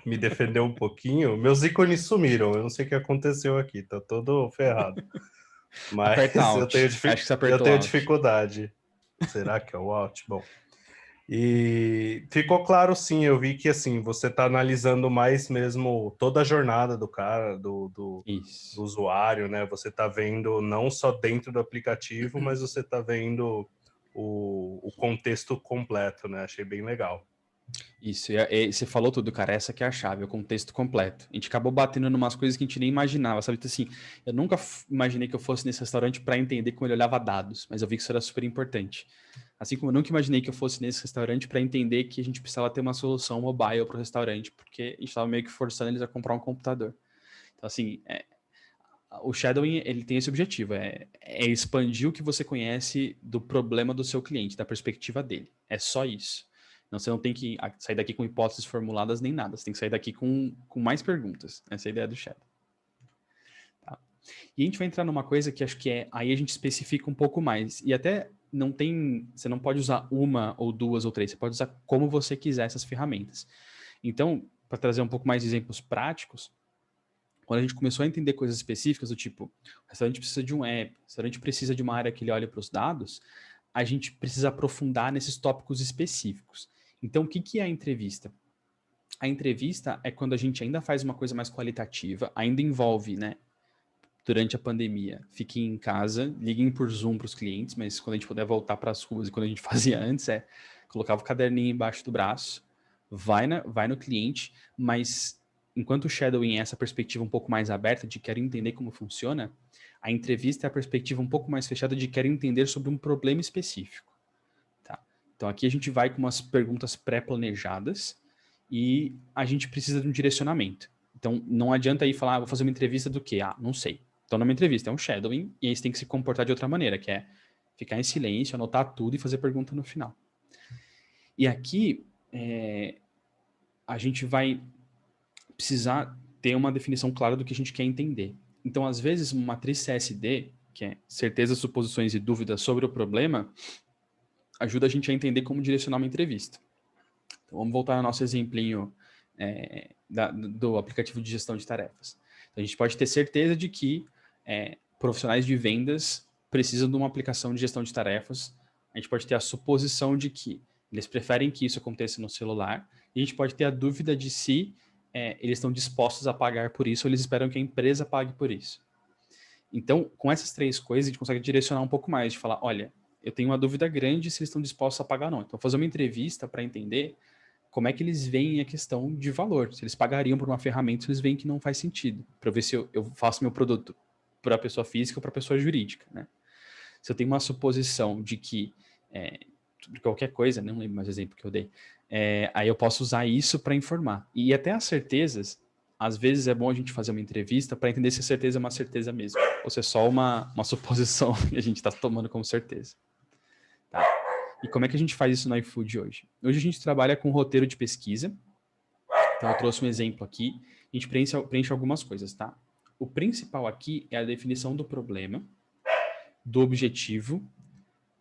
me defender um pouquinho, meus ícones sumiram. Eu não sei o que aconteceu aqui, tá todo ferrado. Mas Aperta eu Alt. tenho, Acho que você eu apertou tenho Alt. dificuldade. Será que é o Alt? Bom. E ficou claro, sim, eu vi que assim, você está analisando mais mesmo toda a jornada do cara, do usuário, né? Você está vendo não só dentro do aplicativo, mas você está vendo o contexto completo, né? Achei bem legal. Isso, e você falou tudo, cara. Essa que é a chave, o contexto completo. A gente acabou batendo em umas coisas que a gente nem imaginava, sabe? Então, assim, eu nunca imaginei que eu fosse nesse restaurante para entender como ele olhava dados, mas eu vi que isso era super importante. Assim como eu nunca imaginei que eu fosse nesse restaurante para entender que a gente precisava ter uma solução mobile para o restaurante, porque a gente estava meio que forçando eles a comprar um computador. Então, assim, o Shadowing, ele tem esse objetivo, é expandir o que você conhece do problema do seu cliente, da perspectiva dele. É só isso. Não, você não tem que sair daqui com hipóteses formuladas nem nada. Você tem que sair daqui com mais perguntas. Essa é a ideia do Shadow. Tá? E a gente vai entrar numa coisa que acho que aí a gente especifica um pouco mais. E até não tem... Você não pode usar uma ou duas ou três. Você pode usar como você quiser essas ferramentas. Então, para trazer um pouco mais de exemplos práticos, quando a gente começou a entender coisas específicas, do tipo, o restaurante precisa de um app, o restaurante precisa de uma área que ele olhe para os dados, a gente precisa aprofundar nesses tópicos específicos. Então, o que é a entrevista? A entrevista é quando a gente ainda faz uma coisa mais qualitativa, ainda envolve, né, durante a pandemia, fiquem em casa, liguem por Zoom para os clientes, mas quando a gente puder voltar para as ruas, e quando a gente fazia antes, colocava o caderninho embaixo do braço, vai no cliente, mas enquanto o shadowing é essa perspectiva um pouco mais aberta de quero entender como funciona, a entrevista é a perspectiva um pouco mais fechada de quero entender sobre um problema específico. Tá? Então aqui a gente vai com umas perguntas pré-planejadas e a gente precisa de um direcionamento. Então não adianta ir falar, vou fazer uma entrevista do quê? Não sei. Então numa entrevista é um shadowing e aí você tem que se comportar de outra maneira, que é ficar em silêncio, anotar tudo e fazer pergunta no final. E aqui a gente vai precisar ter uma definição clara do que a gente quer entender. Então, às vezes, uma matriz CSD, que é certeza, suposições e dúvidas sobre o problema, ajuda a gente a entender como direcionar uma entrevista. Então, vamos voltar ao nosso exemplinho do aplicativo de gestão de tarefas. Então, a gente pode ter certeza de que profissionais de vendas precisam de uma aplicação de gestão de tarefas. A gente pode ter a suposição de que eles preferem que isso aconteça no celular. E a gente pode ter a dúvida de se eles estão dispostos a pagar por isso ou eles esperam que a empresa pague por isso. Então, com essas três coisas, a gente consegue direcionar um pouco mais, de falar, olha, eu tenho uma dúvida grande se eles estão dispostos a pagar ou não. Então, fazer uma entrevista para entender como é que eles veem a questão de valor. Se eles pagariam por uma ferramenta, se eles veem que não faz sentido. Para ver se eu faço meu produto para a pessoa física ou para a pessoa jurídica. Né? Se eu tenho uma suposição de que, de qualquer coisa, não lembro mais o exemplo que eu dei, aí eu posso usar isso para informar. E até as certezas, às vezes é bom a gente fazer uma entrevista para entender se a certeza é uma certeza mesmo, ou se é só uma suposição que a gente está tomando como certeza. Tá? E como é que a gente faz isso no iFood hoje? Hoje a gente trabalha com roteiro de pesquisa. Então eu trouxe um exemplo aqui. A gente preenche algumas coisas, tá? O principal aqui é a definição do problema, do objetivo,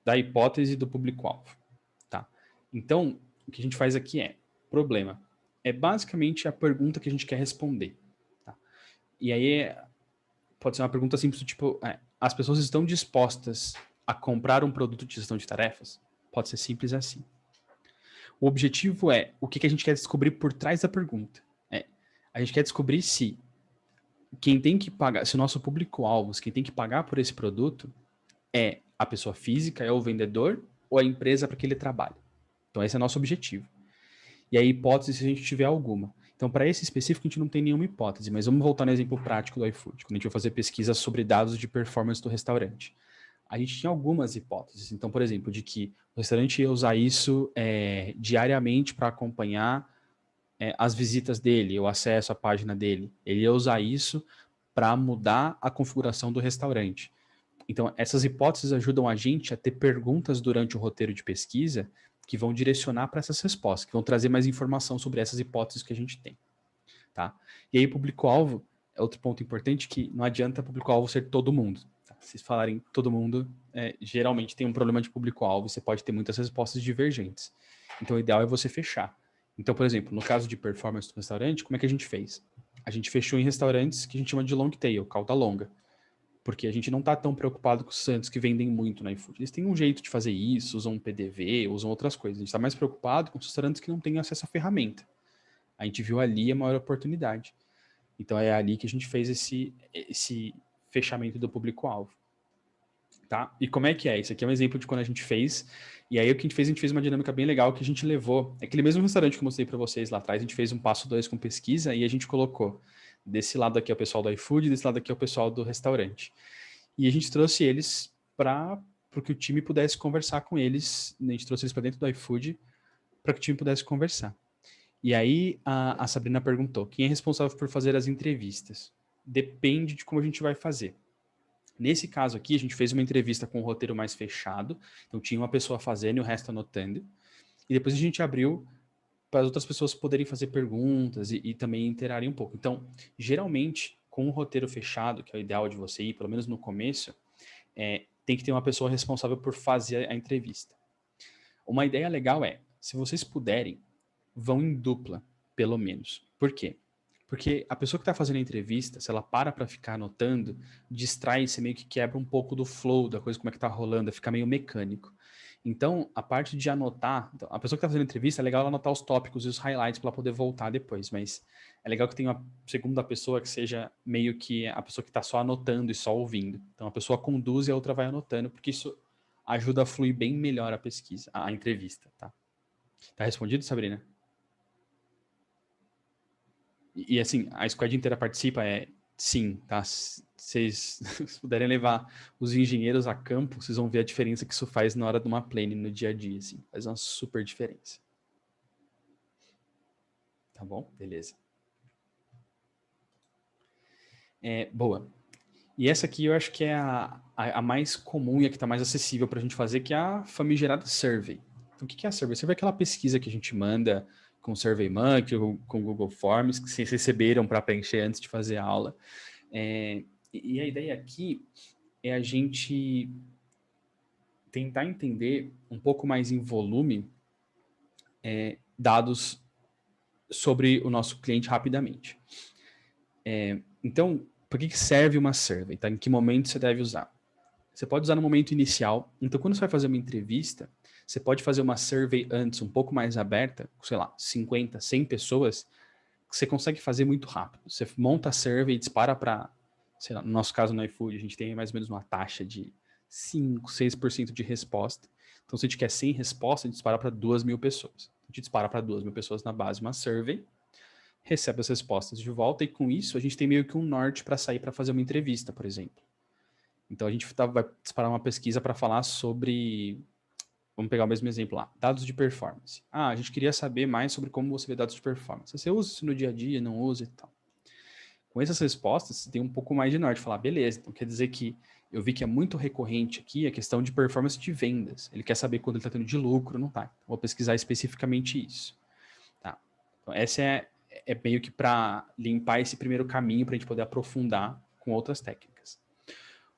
da hipótese e do público-alvo. Tá? Então, o que a gente faz aqui problema. É basicamente a pergunta que a gente quer responder. Tá? E aí pode ser uma pergunta simples do tipo, as pessoas estão dispostas a comprar um produto de gestão de tarefas? Pode ser simples assim. O objetivo é o que a gente quer descobrir por trás da pergunta. A gente quer descobrir se quem tem que pagar, se o nosso público-alvo, quem tem que pagar por esse produto é a pessoa física, é o vendedor ou a empresa para que ele trabalhe. Então esse é o nosso objetivo. E a hipótese se a gente tiver alguma. Então, para esse específico, a gente não tem nenhuma hipótese, mas vamos voltar no exemplo prático do iFood, quando a gente vai fazer pesquisa sobre dados de performance do restaurante. A gente tinha algumas hipóteses. Então, por exemplo, de que o restaurante ia usar isso diariamente para acompanhar as visitas dele, o acesso à página dele. Ele ia usar isso para mudar a configuração do restaurante. Então, essas hipóteses ajudam a gente a ter perguntas durante o roteiro de pesquisa que vão direcionar para essas respostas, que vão trazer mais informação sobre essas hipóteses que a gente tem. Tá? E aí, o público-alvo outro ponto importante que não adianta público-alvo ser todo mundo. Tá? Se falarem todo mundo, geralmente tem um problema de público-alvo e você pode ter muitas respostas divergentes. Então, o ideal é você fechar. Então, por exemplo, no caso de performance do restaurante, como é que a gente fez? A gente fechou em restaurantes que a gente chama de long tail, cauda longa. Porque a gente não está tão preocupado com os restaurantes que vendem muito no iFood. Eles têm um jeito de fazer isso, usam um PDV, usam outras coisas. A gente está mais preocupado com os restaurantes que não têm acesso à ferramenta. A gente viu ali a maior oportunidade. Então é ali que a gente fez esse fechamento do público-alvo. Tá? E como é que é? Isso aqui é um exemplo de quando a gente fez. E aí o que a gente fez uma dinâmica bem legal que a gente levou. Aquele mesmo restaurante que eu mostrei para vocês lá atrás, a gente fez um passo 2 com pesquisa e a gente colocou desse lado aqui é o pessoal do iFood, desse lado aqui é o pessoal do restaurante. E a gente trouxe eles para que o time pudesse conversar com eles. A gente trouxe eles para dentro do iFood para que o time pudesse conversar. E aí a Sabrina perguntou, quem é responsável por fazer as entrevistas? Depende de como a gente vai fazer. Nesse caso aqui, a gente fez uma entrevista com um roteiro mais fechado, então tinha uma pessoa fazendo e o resto anotando, e depois a gente abriu para as outras pessoas poderem fazer perguntas e também interagirem um pouco. Então, geralmente, com um roteiro fechado, que é o ideal de você ir, pelo menos no começo, tem que ter uma pessoa responsável por fazer a entrevista. Uma ideia legal é, se vocês puderem, vão em dupla, pelo menos. Por quê? Porque a pessoa que está fazendo a entrevista, se ela para ficar anotando, distrai, você meio que quebra um pouco do flow da coisa, como é que tá rolando, fica meio mecânico. Então, a parte de anotar, então, a pessoa que está fazendo a entrevista, é legal ela anotar os tópicos e os highlights para ela poder voltar depois, mas é legal que tenha uma segunda pessoa que seja meio que a pessoa que está só anotando e só ouvindo. Então, a pessoa conduz e a outra vai anotando, porque isso ajuda a fluir bem melhor a pesquisa, a entrevista, tá? Tá respondido, Sabrina? E assim, a squad inteira participa, sim, tá? Vocês puderem levar os engenheiros a campo, vocês vão ver a diferença que isso faz na hora de uma plane, no dia a dia, assim. Faz uma super diferença. Tá bom? Beleza. Boa. E essa aqui eu acho que é a mais comum e a que está mais acessível para a gente fazer, que é a famigerada survey. Então, o que é a survey? Survey é aquela pesquisa que a gente manda com o SurveyMonkey, com o Google Forms, que vocês receberam para preencher antes de fazer a aula. E a ideia aqui é a gente tentar entender um pouco mais em volume dados sobre o nosso cliente rapidamente. Então, por que serve uma survey? Tá? Em que momento você deve usar? Você pode usar no momento inicial. Então, quando você vai fazer uma entrevista, você pode fazer uma survey antes, um pouco mais aberta, sei lá, 50, 100 pessoas, que você consegue fazer muito rápido. Você monta a survey e dispara para, sei lá, no nosso caso no iFood, a gente tem mais ou menos uma taxa de 5, 6% de resposta. Então, se a gente quer 100 respostas, a gente dispara para 2.000 pessoas. A gente dispara para 2.000 pessoas na base de uma survey, recebe as respostas de volta e com isso a gente tem meio que um norte para sair para fazer uma entrevista, por exemplo. Então, a gente vai disparar uma pesquisa para falar sobre... Vamos pegar o mesmo exemplo lá. Dados de performance. A gente queria saber mais sobre como você vê dados de performance. Você usa isso no dia a dia, não usa e tal. Com essas respostas, você tem um pouco mais de norte. Falar, beleza, então quer dizer que eu vi que é muito recorrente aqui a questão de performance de vendas. Ele quer saber quando ele está tendo de lucro, não tá. Vou pesquisar especificamente isso. Tá? Então, essa é meio que para limpar esse primeiro caminho para a gente poder aprofundar com outras técnicas.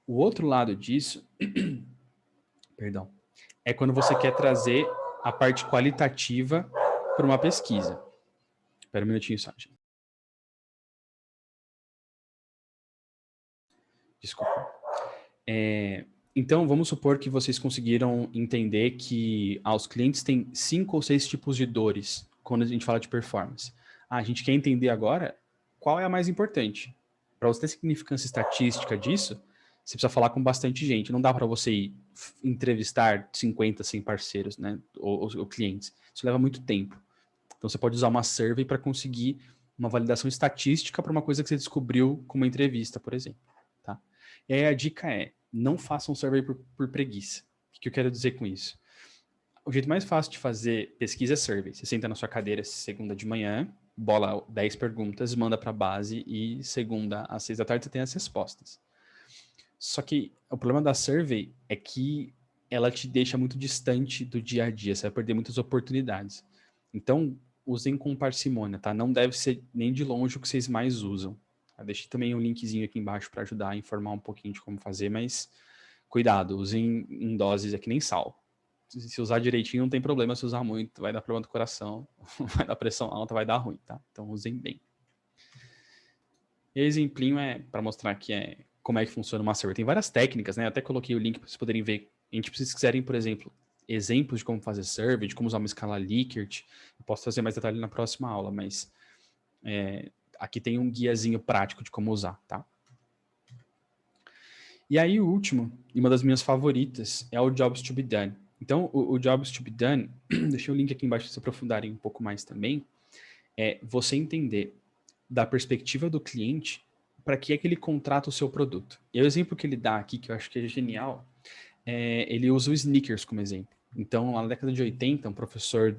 O outro lado disso, perdão, é quando você quer trazer a parte qualitativa para uma pesquisa. Espera um minutinho só, gente. Desculpa. Então, vamos supor que vocês conseguiram entender que os clientes têm 5 ou 6 tipos de dores quando a gente fala de performance. A gente quer entender agora qual é a mais importante. Para você ter significância estatística disso, você precisa falar com bastante gente. Não dá para você ir entrevistar 50, 100 parceiros, né, ou clientes. Isso leva muito tempo. Então, você pode usar uma survey para conseguir uma validação estatística para uma coisa que você descobriu com uma entrevista, por exemplo. Tá? E aí a dica é, não façam survey por preguiça. O que eu quero dizer com isso? O jeito mais fácil de fazer pesquisa é survey. Você senta na sua cadeira segunda de manhã, bola 10 perguntas, manda para a base e segunda às 6 da tarde você tem as respostas. Só que o problema da survey é que ela te deixa muito distante do dia a dia, você vai perder muitas oportunidades. Então, usem com parcimônia, tá? Não deve ser nem de longe o que vocês mais usam. Eu deixei também um linkzinho aqui embaixo para ajudar a informar um pouquinho de como fazer, mas cuidado, usem em doses, é que nem sal. Se usar direitinho não tem problema, se usar muito vai dar problema do coração, vai dar pressão alta, vai dar ruim, tá? Então usem bem. E exemplinho é para mostrar aqui como é que funciona uma server. Tem várias técnicas, né? Eu até coloquei o link para vocês poderem ver. Se vocês quiserem, por exemplo, exemplos de como fazer server, de como usar uma escala Likert, eu posso trazer mais detalhe na próxima aula, mas aqui tem um guiazinho prático de como usar, tá? E aí o último, e uma das minhas favoritas, é o Jobs to be Done. Então, o Jobs to be Done, deixei o link aqui embaixo para vocês aprofundarem um pouco mais também, é você entender da perspectiva do cliente para que é que ele contrata o seu produto. E o exemplo que ele dá aqui, que eu acho que é genial, ele usa o Snickers como exemplo. Então, lá na década de 80, um professor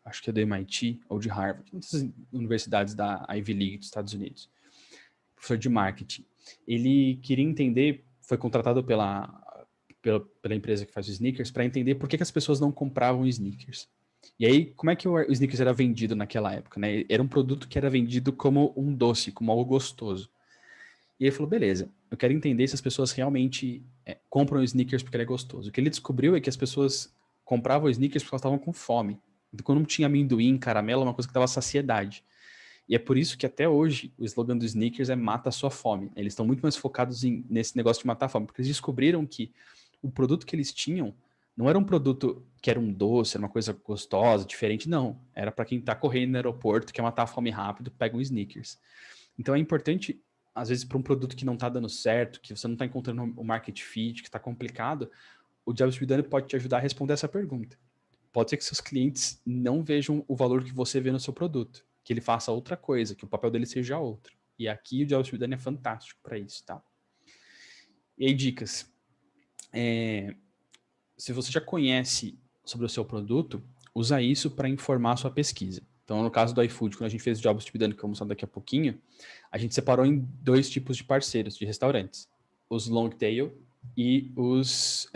acho que é do MIT ou de Harvard, muitas universidades da Ivy League dos Estados Unidos, professor de marketing, ele queria entender, foi contratado pela empresa que faz o Snickers para entender por que as pessoas não compravam Snickers. E aí, como é que o Snickers era vendido naquela época, né? Era um produto que era vendido como um doce, como algo gostoso. E ele falou, beleza, eu quero entender se as pessoas realmente compram o Snickers porque ele é gostoso. O que ele descobriu é que as pessoas compravam o Snickers porque elas estavam com fome. Então, quando não tinha amendoim, caramelo, uma coisa que dava saciedade. E é por isso que até hoje o slogan do Snickers é mata a sua fome. Eles estão muito mais focados nesse negócio de matar a fome, porque eles descobriram que o produto que eles tinham não era um produto que era um doce, era uma coisa gostosa, diferente, não. Era para quem está correndo no aeroporto, quer matar a fome rápido, pega um Snickers. Então é importante, às vezes, para um produto que não está dando certo, que você não está encontrando o market fit, que está complicado, o Jobs to be Done pode te ajudar a responder essa pergunta. Pode ser que seus clientes não vejam o valor que você vê no seu produto, que ele faça outra coisa, que o papel dele seja outro. E aqui o Jobs to be Done é fantástico para isso, tá? E aí, dicas. Se você já conhece sobre o seu produto, usa isso para informar a sua pesquisa. Então, no caso do iFood, quando a gente fez o Jobs to be Done, que eu vou mostrar daqui a pouquinho, a gente separou em 2 tipos de parceiros, de restaurantes. Os long tail e os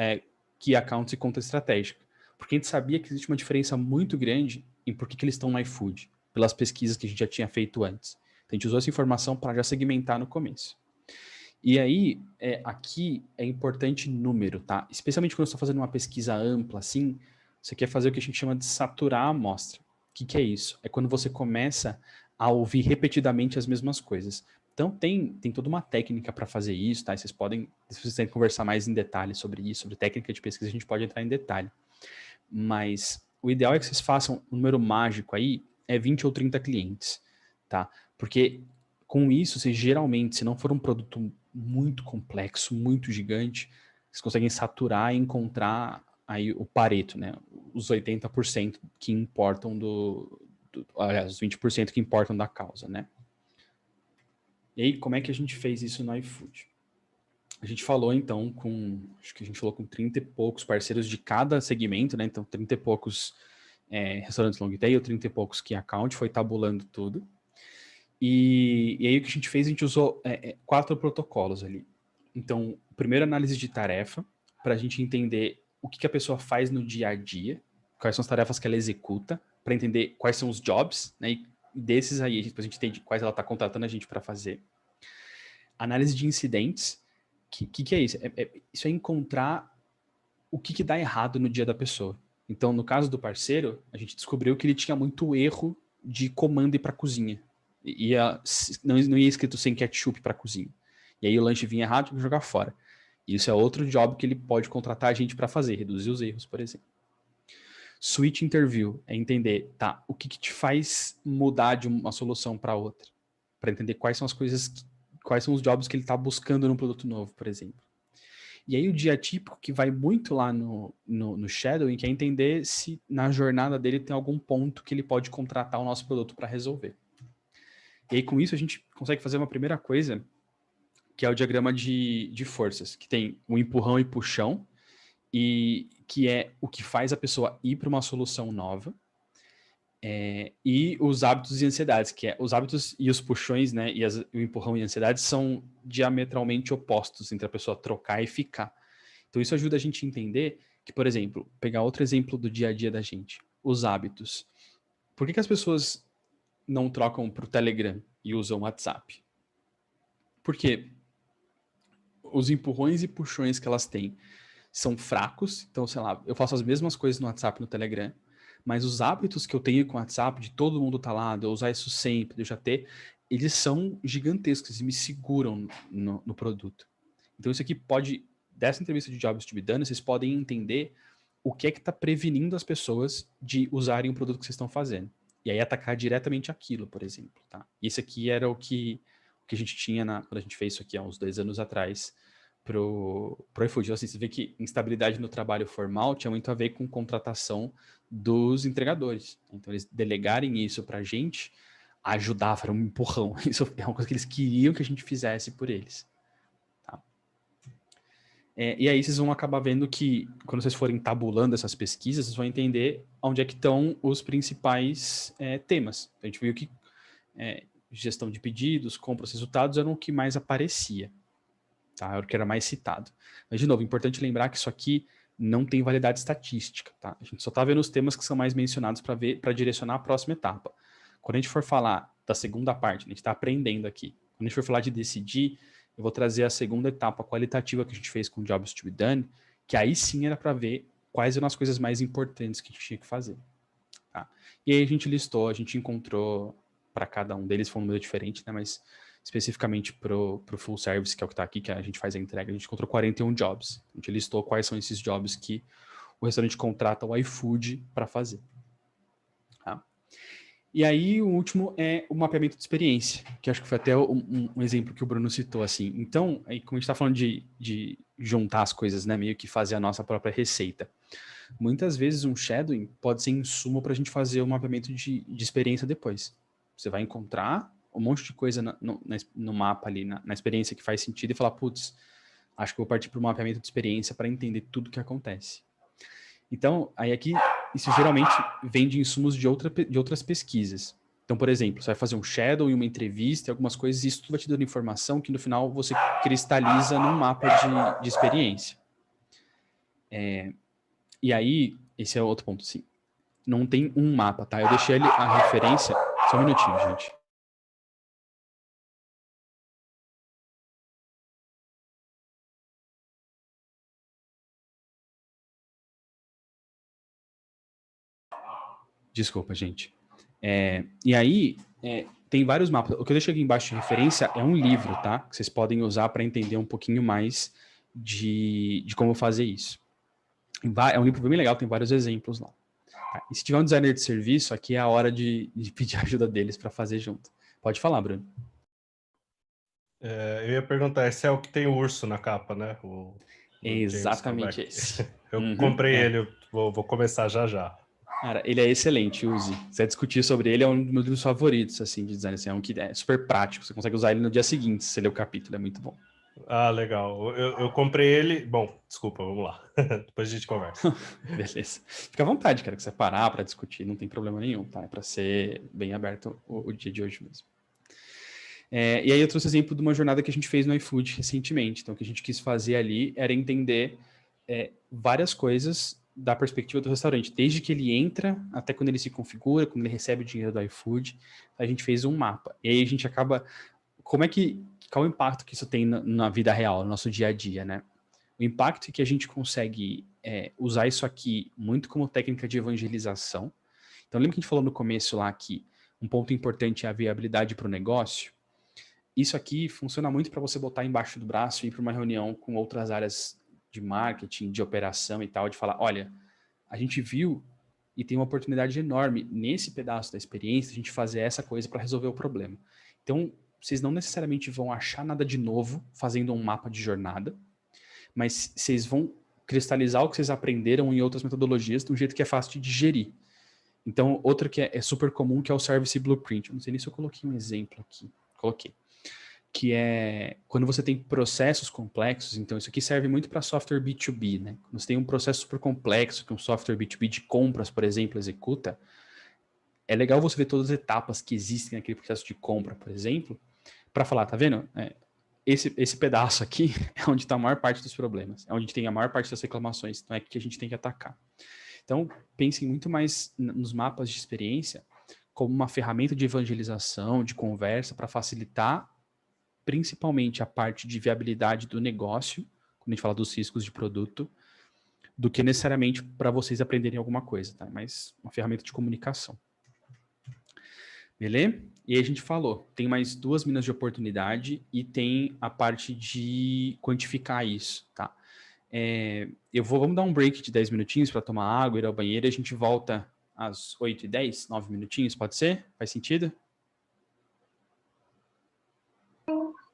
key accounts e conta estratégica. Porque a gente sabia que existe uma diferença muito grande em por que eles estão no iFood, pelas pesquisas que a gente já tinha feito antes. Então, a gente usou essa informação para já segmentar no começo. E aí, aqui é importante número, tá? Especialmente quando você está fazendo uma pesquisa ampla, assim, você quer fazer o que a gente chama de saturar a amostra. O que é isso? É quando você começa a ouvir repetidamente as mesmas coisas. Então, tem toda uma técnica para fazer isso, tá? E vocês podem, se vocês querem conversar mais em detalhe sobre isso, sobre técnica de pesquisa, a gente pode entrar em detalhe. Mas o ideal é que vocês façam um número mágico aí, 20 ou 30 clientes, tá? Porque com isso, vocês geralmente, se não for um produto muito complexo, muito gigante, vocês conseguem saturar e encontrar aí o Pareto, né? Os 80% que importam aliás, os 20% que importam da causa, né? E aí, como é que a gente fez isso no iFood? A gente falou, então, acho que a gente falou com 30 e poucos parceiros de cada segmento, né? Então, 30 e poucos restaurantes long tail, 30 e poucos key account, foi tabulando tudo. E aí o que a gente fez, a gente usou 4 protocolos ali. Então, primeiro análise de tarefa, para a gente entender o que a pessoa faz no dia a dia, quais são as tarefas que ela executa, para entender quais são os jobs, né? E desses aí, depois a gente entende quais ela está contratando a gente para fazer. Análise de incidentes, que é isso? Isso é encontrar o que dá errado no dia da pessoa. Então, no caso do parceiro, a gente descobriu que ele tinha muito erro de comando e para a cozinha. Não ia escrito sem ketchup para cozinha. E aí o lanche vinha errado, tinha que jogar fora. Isso é outro job que ele pode contratar a gente para fazer, reduzir os erros, por exemplo. Switch interview é entender, tá, o que te faz mudar de uma solução para outra, para entender quais são as coisas, quais são os jobs que ele está buscando num produto novo, por exemplo. E aí o dia típico que vai muito lá no shadowing, que é entender se na jornada dele tem algum ponto que ele pode contratar o nosso produto para resolver. E aí, com isso, a gente consegue fazer uma primeira coisa, que é o diagrama de forças, que tem o empurrão e puxão, e que é o que faz a pessoa ir para uma solução nova, e os hábitos e ansiedades, que é os hábitos e os puxões, né, e o empurrão e a ansiedade são diametralmente opostos entre a pessoa trocar e ficar. Então, isso ajuda a gente a entender que, por exemplo, pegar outro exemplo do dia a dia da gente, os hábitos. Por que as pessoas não trocam para o Telegram e usam o WhatsApp? Porque os empurrões e puxões que elas têm são fracos. Então, sei lá, eu faço as mesmas coisas no WhatsApp e no Telegram, mas os hábitos que eu tenho com o WhatsApp, de todo mundo estar lá, de eu usar isso sempre, de eu já ter, eles são gigantescos e me seguram no produto. Então, isso aqui pode, dessa entrevista de Jobs to be Done, vocês podem entender o que é que está prevenindo as pessoas de usarem o produto que vocês estão fazendo. E aí atacar diretamente aquilo, por exemplo. Tá? Isso aqui era o que a gente tinha quando a gente fez isso aqui há uns 2 anos atrás pro iFood. Então, assim, você vê que instabilidade no trabalho formal tinha muito a ver com contratação dos entregadores. Então, eles delegarem isso para a gente ajudava, era um empurrão. Isso é uma coisa que eles queriam que a gente fizesse por eles. Tá? E aí vocês vão acabar vendo que, quando vocês forem tabulando essas pesquisas, vocês vão entender onde é que estão os principais temas. A gente viu que gestão de pedidos, compras, resultados eram o que mais aparecia. Tá? Era o que era mais citado. Mas, de novo, é importante lembrar que isso aqui não tem validade estatística. Tá? A gente só está vendo os temas que são mais mencionados para direcionar a próxima etapa. Quando a gente for falar da segunda parte, a gente está aprendendo aqui. Quando a gente for falar de decidir, eu vou trazer a segunda etapa qualitativa que a gente fez com Jobs to be Done, que aí sim era para ver quais eram as coisas mais importantes que a gente tinha que fazer. Tá? E aí a gente listou, a gente encontrou, para cada um deles foi um número diferente, né? Mas especificamente pro full service, que é o que está aqui, que a gente faz a entrega, a gente encontrou 41 jobs. A gente listou quais são esses jobs que o restaurante contrata o iFood para fazer. Tá? E aí, o último é o mapeamento de experiência, que acho que foi até um exemplo que o Bruno citou, assim. Então, aí, como a gente está falando de juntar as coisas, né, meio que fazer a nossa própria receita, muitas vezes um shadowing pode ser insumo para a gente fazer o mapeamento de experiência depois. Você vai encontrar um monte de coisa no mapa ali, na experiência que faz sentido e falar, putz, acho que vou partir para o mapeamento de experiência para entender tudo o que acontece. Então, aí aqui, isso geralmente vem de insumos de outras pesquisas. Então, por exemplo, você vai fazer um shadow e uma entrevista e algumas coisas, e isso tudo vai te dando informação que no final você cristaliza num mapa de experiência. E aí, esse é outro ponto, assim, não tem um mapa, tá? Eu deixei ali a referência, só um minutinho, gente. Desculpa, gente. E aí, tem vários mapas. O que eu deixei aqui embaixo de referência é um livro, tá? Que vocês podem usar para entender um pouquinho mais de como fazer isso. É um livro bem legal, tem vários exemplos lá. Tá? E se tiver um designer de serviço, aqui é a hora de pedir a ajuda deles para fazer junto. Pode falar, Bruno. Eu ia perguntar, esse é o que tem o urso na capa, né? É exatamente esse. Eu comprei ele, vou começar já. Cara, ele é excelente, use. Se você discutir sobre ele, é um dos meus livros favoritos, assim, de design. Assim, é um que é super prático, você consegue usar ele no dia seguinte, se você ler o capítulo, é muito bom. Ah, legal. Eu comprei ele... Bom, desculpa, vamos lá. Depois a gente conversa. Beleza. Fica à vontade, cara, que você parar para discutir, não tem problema nenhum, tá? É para ser bem aberto o dia de hoje mesmo. E aí eu trouxe exemplo de uma jornada que a gente fez no iFood recentemente. Então, o que a gente quis fazer ali era entender várias coisas da perspectiva do restaurante, desde que ele entra até quando ele se configura, quando ele recebe o dinheiro do iFood, a gente fez um mapa. E aí a gente acaba... Qual o impacto que isso tem na vida real, no nosso dia a dia, né? O impacto é que a gente consegue usar isso aqui muito como técnica de evangelização. Então, lembra que a gente falou no começo lá que um ponto importante é a viabilidade para o negócio? Isso aqui funciona muito para você botar embaixo do braço e ir para uma reunião com outras áreas de marketing, de operação e tal, de falar, olha, a gente viu e tem uma oportunidade enorme nesse pedaço da experiência a gente fazer essa coisa para resolver o problema. Então, vocês não necessariamente vão achar nada de novo fazendo um mapa de jornada, mas vocês vão cristalizar o que vocês aprenderam em outras metodologias de um jeito que é fácil de digerir. Então, outra que é super comum, que é o Service Blueprint. Eu não sei nem se eu coloquei um exemplo aqui. Coloquei. Que é quando você tem processos complexos, então isso aqui serve muito para software B2B, né? Quando você tem um processo super complexo que um software B2B de compras, por exemplo, executa, é legal você ver todas as etapas que existem naquele processo de compra, por exemplo, para falar, tá vendo? Esse pedaço aqui é onde está a maior parte dos problemas, é onde tem a maior parte das reclamações, então é que a gente tem que atacar. Então, pensem muito mais nos mapas de experiência como uma ferramenta de evangelização, de conversa, para facilitar principalmente a parte de viabilidade do negócio, quando a gente fala dos riscos de produto, do que necessariamente para vocês aprenderem alguma coisa, tá? Mas uma ferramenta de comunicação. Beleza? E aí a gente falou, tem mais 2 minas de oportunidade e tem a parte de quantificar isso, tá? Vamos dar um break de 10 minutinhos para tomar água, ir ao banheiro, e a gente volta às 8h10, 9 minutinhos, pode ser? Faz sentido?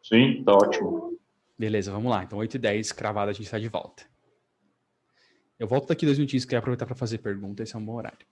Sim, tá ótimo. Beleza, vamos lá. Então 8h10, cravada, a gente está de volta. Eu volto daqui 2 minutinhos, queria aproveitar para fazer pergunta, esse é um bom horário.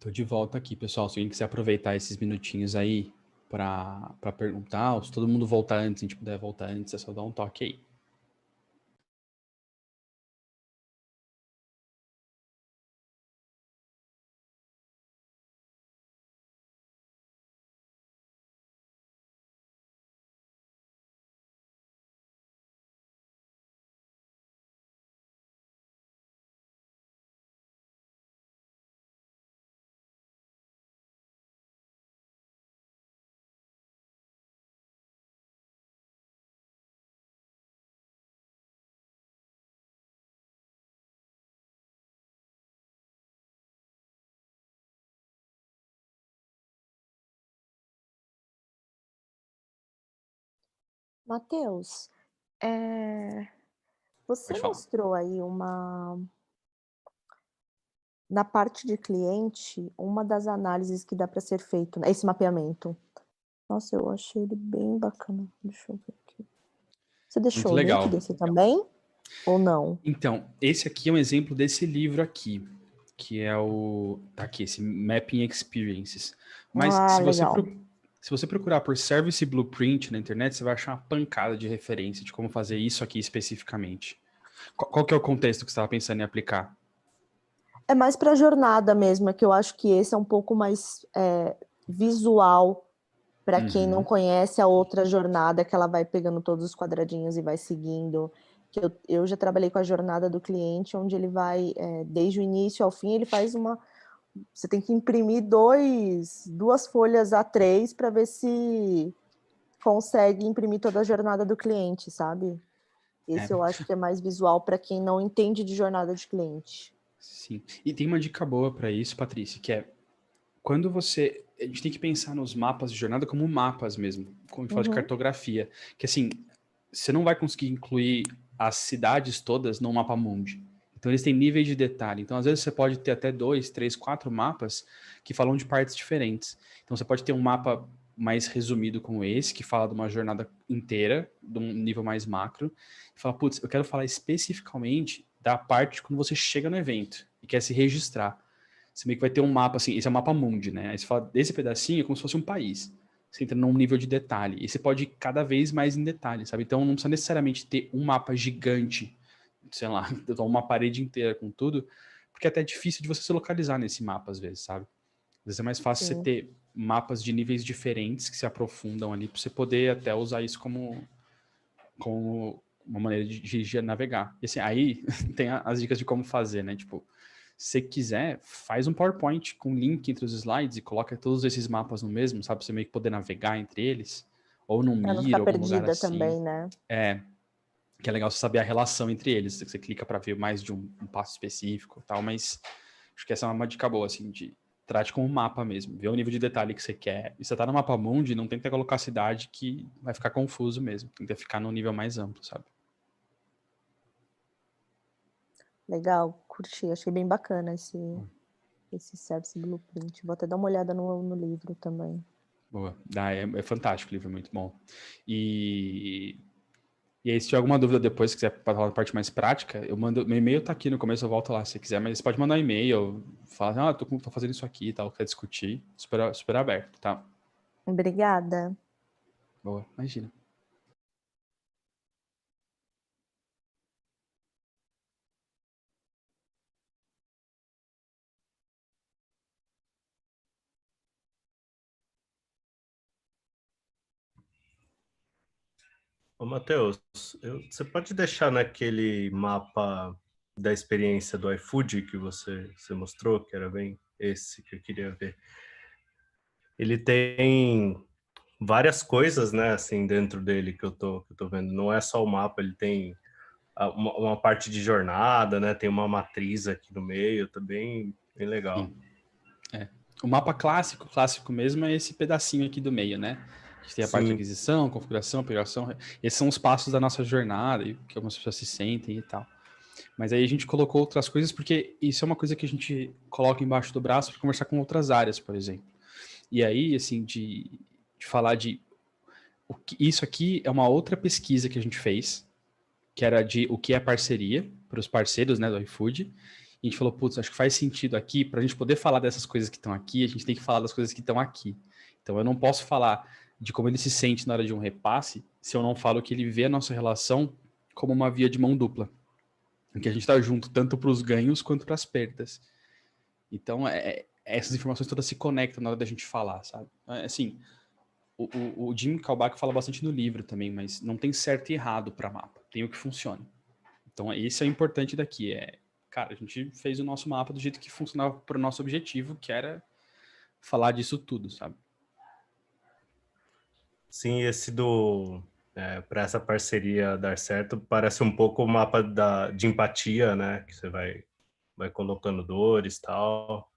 Tô de volta aqui, pessoal. Se alguém quiser aproveitar esses minutinhos aí para perguntar, ou se todo mundo voltar antes, se a gente puder voltar antes, é só dar um toque aí. Matheus, você Pode falar. mostrou aí na parte de cliente, uma das análises que dá para ser feito, né, esse mapeamento. Nossa, eu achei ele bem bacana. Deixa eu ver aqui. Você deixou Muito o legal. link desse também? Ou não? Então, esse aqui é um exemplo desse livro aqui, que é o... Tá aqui, esse Mapping Experiences. Mas Legal. se você procurar por Service Blueprint na internet, você vai achar uma pancada de referência de como fazer isso aqui especificamente. Qual que é o contexto que você estava pensando em aplicar? É mais para a jornada mesmo, é que eu acho que esse é um pouco mais visual para quem não conhece a outra jornada, que ela vai pegando todos os quadradinhos e vai seguindo. Que eu já trabalhei com a jornada do cliente, onde ele vai, desde o início ao fim, ele faz você tem que imprimir 2 folhas A3 para ver se consegue imprimir toda a jornada do cliente, sabe? Esse eu acho que é mais visual para quem não entende de jornada de cliente. Sim. E tem uma dica boa para isso, Patrícia, que é quando você... A gente tem que pensar nos mapas de jornada como mapas mesmo, como a gente fala de cartografia. Que assim, você não vai conseguir incluir as cidades todas no mapa mundi. Então eles têm níveis de detalhe. Então às vezes você pode ter até 2, 3, 4 mapas que falam de partes diferentes. Então você pode ter um mapa mais resumido como esse, que fala de uma jornada inteira, de um nível mais macro, e fala, putz, eu quero falar especificamente da parte quando você chega no evento e quer se registrar. Você meio que vai ter um mapa, assim, esse é o mapa mundi, né? Aí você fala desse pedacinho como se fosse um país. Você entra num nível de detalhe. E você pode ir cada vez mais em detalhe, sabe? Então não precisa necessariamente ter um mapa gigante, sei lá, uma parede inteira com tudo, porque é até difícil de você se localizar nesse mapa às vezes, sabe? Às vezes é mais fácil você ter mapas de níveis diferentes que se aprofundam ali para você poder até usar isso como uma maneira de navegar. E assim, aí tem as dicas de como fazer, né? Tipo, Se você quiser, faz um PowerPoint com link entre os slides e coloca todos esses mapas no mesmo, sabe? Pra você meio que poder navegar entre eles. Ou no Pra não Miro, ficar algum lugar perdida assim. também, né? Que é legal você saber a relação entre eles. Você clica para ver mais de um passo específico e tal, mas acho que essa é uma dica boa, assim, de trate como um mapa mesmo. Vê o nível de detalhe que você quer. E você tá no mapa mundi, não tenta colocar a cidade que vai ficar confuso mesmo. Tenta ficar no nível mais amplo, sabe? Legal, curti. Achei bem bacana esse Service Blueprint. Vou até dar uma olhada no livro também. Boa. É fantástico o livro, é muito bom. E aí, se tiver alguma dúvida depois, se quiser falar da parte mais prática, eu mando. Meu e-mail tá aqui no começo, eu volto lá se você quiser, mas você pode mandar um e-mail, falar, tô fazendo isso aqui e tal, quer discutir. Super, super aberto, tá? Obrigada. Boa, imagina. Ô, Matheus, você pode deixar naquele mapa da experiência do iFood que você mostrou, que era bem esse que eu queria ver. Ele tem várias coisas, né, assim, dentro dele que eu tô vendo. Não é só o mapa, ele tem uma parte de jornada, né, tem uma matriz aqui no meio, tá bem legal. Sim. O mapa clássico mesmo, é esse pedacinho aqui do meio, né? A gente tem a parte de aquisição, configuração, aplicação. Esses são os passos da nossa jornada, e que algumas pessoas se sentem e tal. Mas aí a gente colocou outras coisas, porque isso é uma coisa que a gente coloca embaixo do braço para conversar com outras áreas, por exemplo. E aí, assim, de falar de... Isso aqui é uma outra pesquisa que a gente fez, que era de o que é parceria, para os parceiros, né, do iFood. E a gente falou, putz, acho que faz sentido aqui, para a gente poder falar dessas coisas que estão aqui, a gente tem que falar das coisas que estão aqui. Então eu não posso falar de como ele se sente na hora de um repasse, se eu não falo que ele vê a nossa relação como uma via de mão dupla. Em que a gente está junto tanto para os ganhos quanto para as perdas. Então, essas informações todas se conectam na hora da gente falar, sabe? Assim, o Jim Kalbach fala bastante no livro também, mas não tem certo e errado para mapa, tem o que funciona. Então, esse é o importante daqui, cara, a gente fez o nosso mapa do jeito que funcionava para o nosso objetivo, que era falar disso tudo, sabe? Sim, esse para essa parceria dar certo, parece um pouco o mapa de empatia, né? Que você vai colocando dores e tal.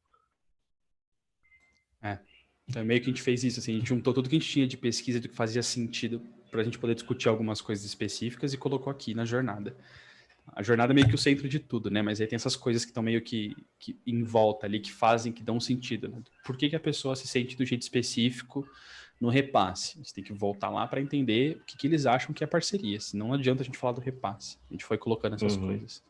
Então, meio que a gente fez isso, assim, a gente juntou tudo que a gente tinha de pesquisa, do que fazia sentido para a gente poder discutir algumas coisas específicas e colocou aqui na jornada. A jornada é meio que o centro de tudo, né? Mas aí tem essas coisas que estão meio que em volta ali, que fazem, que dão sentido, né? Por que a pessoa se sente do jeito específico no repasse? A gente tem que voltar lá para entender o que eles acham que é parceria. Senão não adianta a gente falar do repasse. A gente foi colocando essas coisas.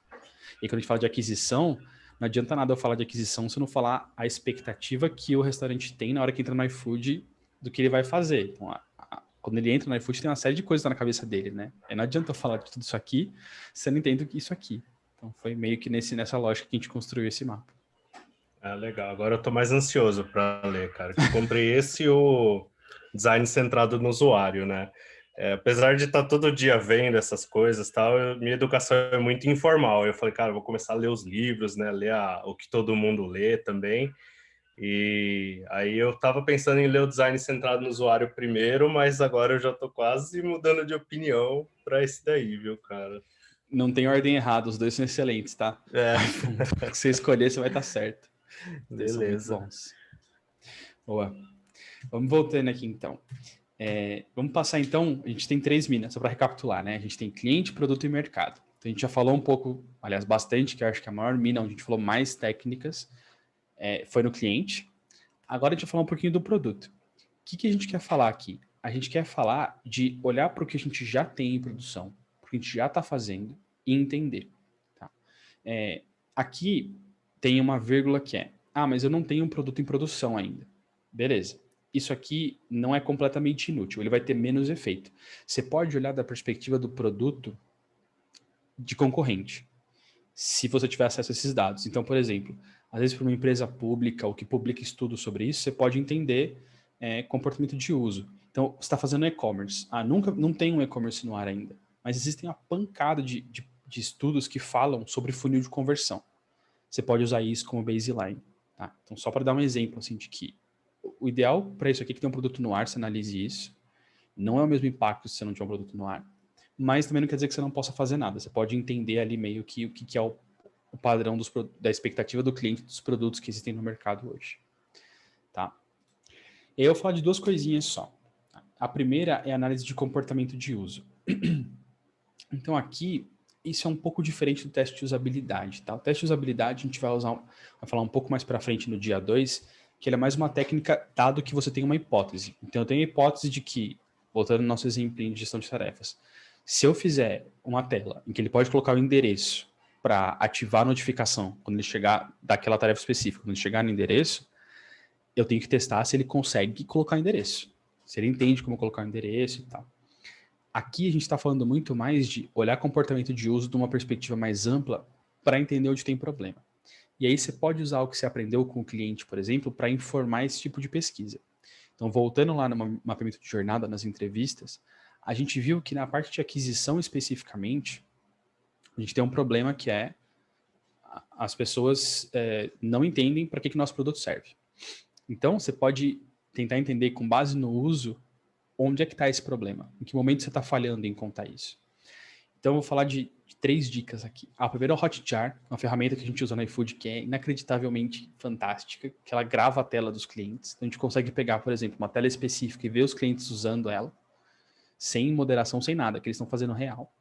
E quando a gente fala de aquisição, não adianta nada eu falar de aquisição se eu não falar a expectativa que o restaurante tem na hora que entra no iFood do que ele vai fazer. Então, quando ele entra no iFood, tem uma série de coisas na cabeça dele, né? Aí não adianta eu falar de tudo isso aqui se eu não entendo isso aqui. Então, foi meio que nessa lógica que a gente construiu esse mapa. Ah, legal. Agora eu tô mais ansioso para ler, cara. Eu comprei esse e o design centrado no usuário, né? Apesar de estar todo dia vendo essas coisas, tal, minha educação é muito informal. Eu falei, cara, eu vou começar a ler os livros, né? Ler o que todo mundo lê também. E aí eu tava pensando em ler o design centrado no usuário primeiro, mas agora eu já tô quase mudando de opinião para esse daí, viu, cara? Não tem ordem errada, os dois são excelentes, tá? O que você escolher, você vai estar certo. Os dois são muito bons. Boa. Vamos voltando aqui, então. Vamos passar, então, a gente tem 3 minas, só para recapitular, né? A gente tem cliente, produto e mercado. Então, a gente já falou um pouco, aliás, bastante, que eu acho que a maior mina onde a gente falou mais técnicas foi no cliente. Agora a gente vai falar um pouquinho do produto. O que a gente quer falar aqui? A gente quer falar de olhar para o que a gente já tem em produção, para o que a gente já está fazendo e entender. Tá? Aqui tem uma vírgula que mas eu não tenho um produto em produção ainda. Beleza. Isso aqui não é completamente inútil, ele vai ter menos efeito. Você pode olhar da perspectiva do produto de concorrente, se você tiver acesso a esses dados. Então, por exemplo, às vezes para uma empresa pública ou que publica estudos sobre isso, você pode entender comportamento de uso. Então, você está fazendo e-commerce. Não tem um e-commerce no ar ainda, mas existem uma pancada de estudos que falam sobre funil de conversão. você pode usar isso como baseline. Tá? Então, só para dar um exemplo assim, de que o ideal para isso aqui é que tem um produto no ar, você analise isso. Não é o mesmo impacto se você não tiver um produto no ar, mas também não quer dizer que você não possa fazer nada. Você pode entender ali meio que o que é o padrão da expectativa do cliente dos produtos que existem no mercado hoje. Tá? E aí eu vou falar de duas coisinhas só. A primeira é a análise de comportamento de uso. Então aqui, isso é um pouco diferente do teste de usabilidade. Tá? O teste de usabilidade a gente vai falar um pouco mais para frente no dia 2, que ele é mais uma técnica dado que você tem uma hipótese. Então eu tenho a hipótese de que, voltando no nosso exemplo de gestão de tarefas, se eu fizer uma tela em que ele pode colocar o endereço para ativar a notificação quando ele chegar daquela tarefa específica, quando ele chegar no endereço, eu tenho que testar se ele consegue colocar o endereço. Se ele entende como colocar o endereço e tal. Aqui a gente está falando muito mais de olhar comportamento de uso de uma perspectiva mais ampla para entender onde tem problema. E aí você pode usar o que você aprendeu com o cliente, por exemplo, para informar esse tipo de pesquisa. Então, voltando lá no mapeamento de jornada, nas entrevistas, a gente viu que na parte de aquisição especificamente, a gente tem um problema que é as pessoas não entendem para que nosso produto serve. Então, você pode tentar entender com base no uso onde é que está esse problema, em que momento você está falhando em contar isso. Então, eu vou falar de 3 dicas aqui. A primeira é o Hotjar, uma ferramenta que a gente usa no iFood que é inacreditavelmente fantástica, que ela grava a tela dos clientes. Então, a gente consegue pegar, por exemplo, uma tela específica e ver os clientes usando ela, sem moderação, sem nada, que eles estão fazendo real.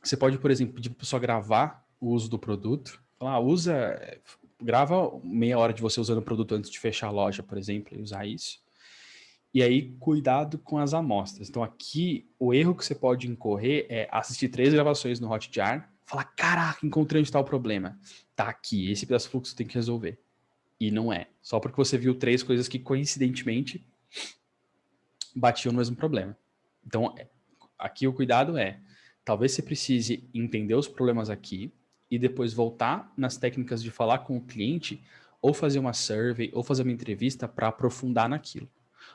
Você pode, por exemplo, pedir para a pessoa gravar o uso do produto. Falar, grava meia hora de você usando o produto antes de fechar a loja, por exemplo, e usar isso. E aí, cuidado com as amostras. Então, aqui, o erro que você pode incorrer é assistir 3 gravações no Hotjar, falar, caraca, encontrei onde está o problema. Tá aqui, esse pedaço do fluxo tem que resolver. E não é. Só porque você viu 3 coisas que, coincidentemente, batiam no mesmo problema. Então, aqui o cuidado é, talvez você precise entender os problemas aqui e depois voltar nas técnicas de falar com o cliente ou fazer uma survey ou fazer uma entrevista para aprofundar naquilo.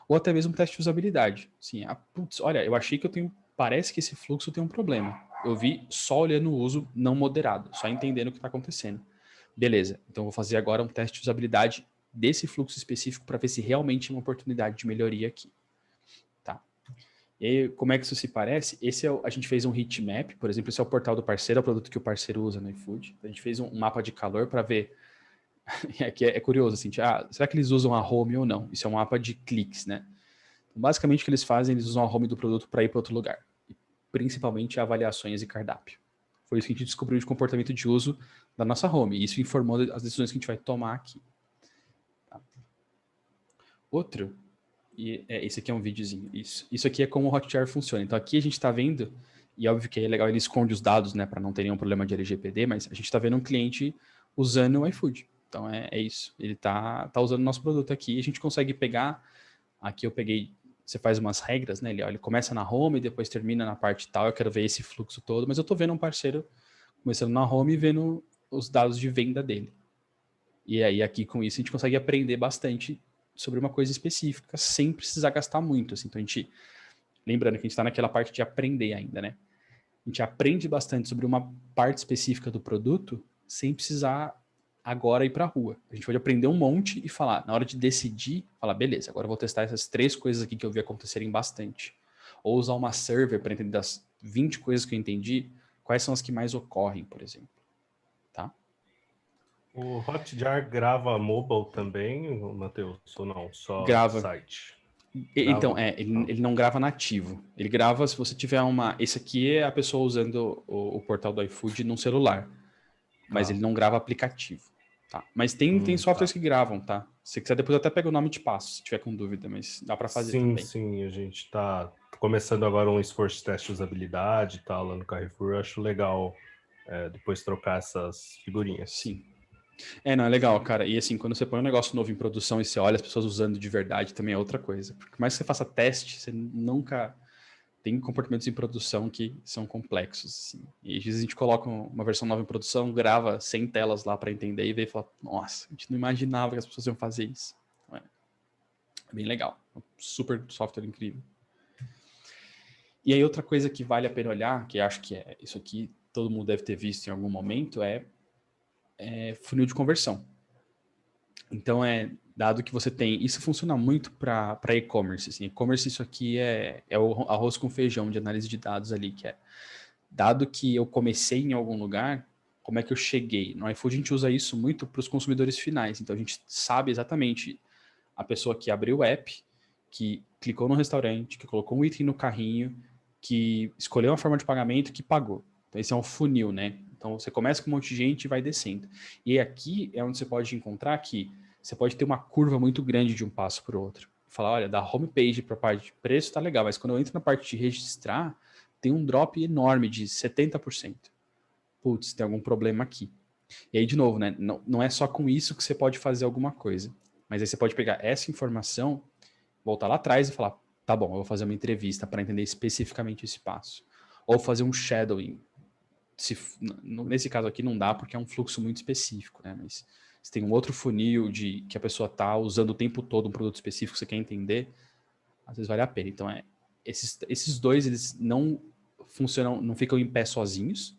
Ou até mesmo um teste de usabilidade. Assim, putz, olha, eu achei que parece que esse fluxo tem um problema. Eu vi só olhando o uso não moderado, só entendendo o que está acontecendo. Beleza, então eu vou fazer agora um teste de usabilidade desse fluxo específico para ver se realmente é uma oportunidade de melhoria aqui. Tá? E aí, como é que isso se parece? A gente fez um heat map, por exemplo, esse é o portal do parceiro, é o produto que o parceiro usa no iFood. A gente fez um mapa de calor para ver. Aqui é curioso, assim, será que eles usam a home ou não? Isso é um mapa de cliques, né? Então, basicamente, o que eles fazem, eles usam a home do produto para ir para outro lugar. E, principalmente, avaliações e cardápio. Foi isso que a gente descobriu de comportamento de uso da nossa home. E isso informou as decisões que a gente vai tomar aqui. Tá? Outro, esse aqui é um videozinho. Isso aqui é como o Hotjar funciona. Então, aqui a gente está vendo, e óbvio que é legal, ele esconde os dados, né, para não ter nenhum problema de LGPD, mas a gente está vendo um cliente usando o iFood. Então, é isso. Ele tá usando o nosso produto aqui. A gente consegue pegar... Aqui eu peguei... Você faz umas regras, né? Ele começa na home, depois termina na parte tal. Eu quero ver esse fluxo todo. Mas eu estou vendo um parceiro começando na home e vendo os dados de venda dele. E aí, aqui com isso, a gente consegue aprender bastante sobre uma coisa específica, sem precisar gastar muito. Assim. Então, lembrando que a gente está naquela parte de aprender ainda, né? A gente aprende bastante sobre uma parte específica do produto, sem precisar agora ir para a rua. A gente pode aprender um monte e falar, na hora de decidir, falar, beleza, agora eu vou testar essas 3 coisas aqui que eu vi acontecerem bastante. Ou usar uma survey para entender das 20 coisas que eu entendi, quais são as que mais ocorrem, por exemplo. Tá? O Hotjar grava mobile também, Matheus, ou não? Só grava. Site? Então, ele não grava nativo. Ele grava se você tiver esse aqui é a pessoa usando o portal do iFood num celular. Mas ele não grava aplicativo. Tá? Mas tem softwares que gravam, tá? Se quiser, depois eu até pego o nome de passo, se tiver com dúvida, mas dá para fazer também. Sim, a gente tá começando agora um esforço de teste de usabilidade e tal, lá no Carrefour. Eu acho legal depois trocar essas figurinhas. Sim. Não, é legal, cara. E assim, quando você põe um negócio novo em produção e você olha as pessoas usando de verdade, também é outra coisa. Porque mais que você faça teste, você nunca... Tem comportamentos em produção que são complexos, assim. E às vezes a gente coloca uma versão nova em produção, grava 100 telas lá para entender e vê e fala, nossa, a gente não imaginava que as pessoas iam fazer isso. É bem legal. Super software incrível. E aí outra coisa que vale a pena olhar, que acho que isso aqui todo mundo deve ter visto em algum momento, é funil de conversão. Então, dado que você tem... Isso funciona muito para e-commerce. Assim. E-commerce, isso aqui é o arroz com feijão de análise de dados ali, que é... Dado que eu comecei em algum lugar, como é que eu cheguei? No iFood, a gente usa isso muito para os consumidores finais. Então, a gente sabe exatamente a pessoa que abriu o app, que clicou no restaurante, que colocou um item no carrinho, que escolheu uma forma de pagamento, que pagou. Então, esse é um funil, né? Então, você começa com um monte de gente e vai descendo. E aqui é onde você pode encontrar que você pode ter uma curva muito grande de um passo para o outro. Falar, olha, da homepage para a parte de preço tá legal, mas quando eu entro na parte de registrar, tem um drop enorme de 70%. Putz, tem algum problema aqui. E aí, de novo, né? Não é só com isso que você pode fazer alguma coisa. Mas aí você pode pegar essa informação, voltar lá atrás e falar, tá bom, eu vou fazer uma entrevista para entender especificamente esse passo. Ou fazer um shadowing. Nesse caso aqui não dá porque é um fluxo muito específico, né? Mas se tem um outro funil que a pessoa está usando o tempo todo um produto específico que você quer entender, às vezes vale a pena. Então, esses dois, eles não funcionam, não ficam em pé sozinhos,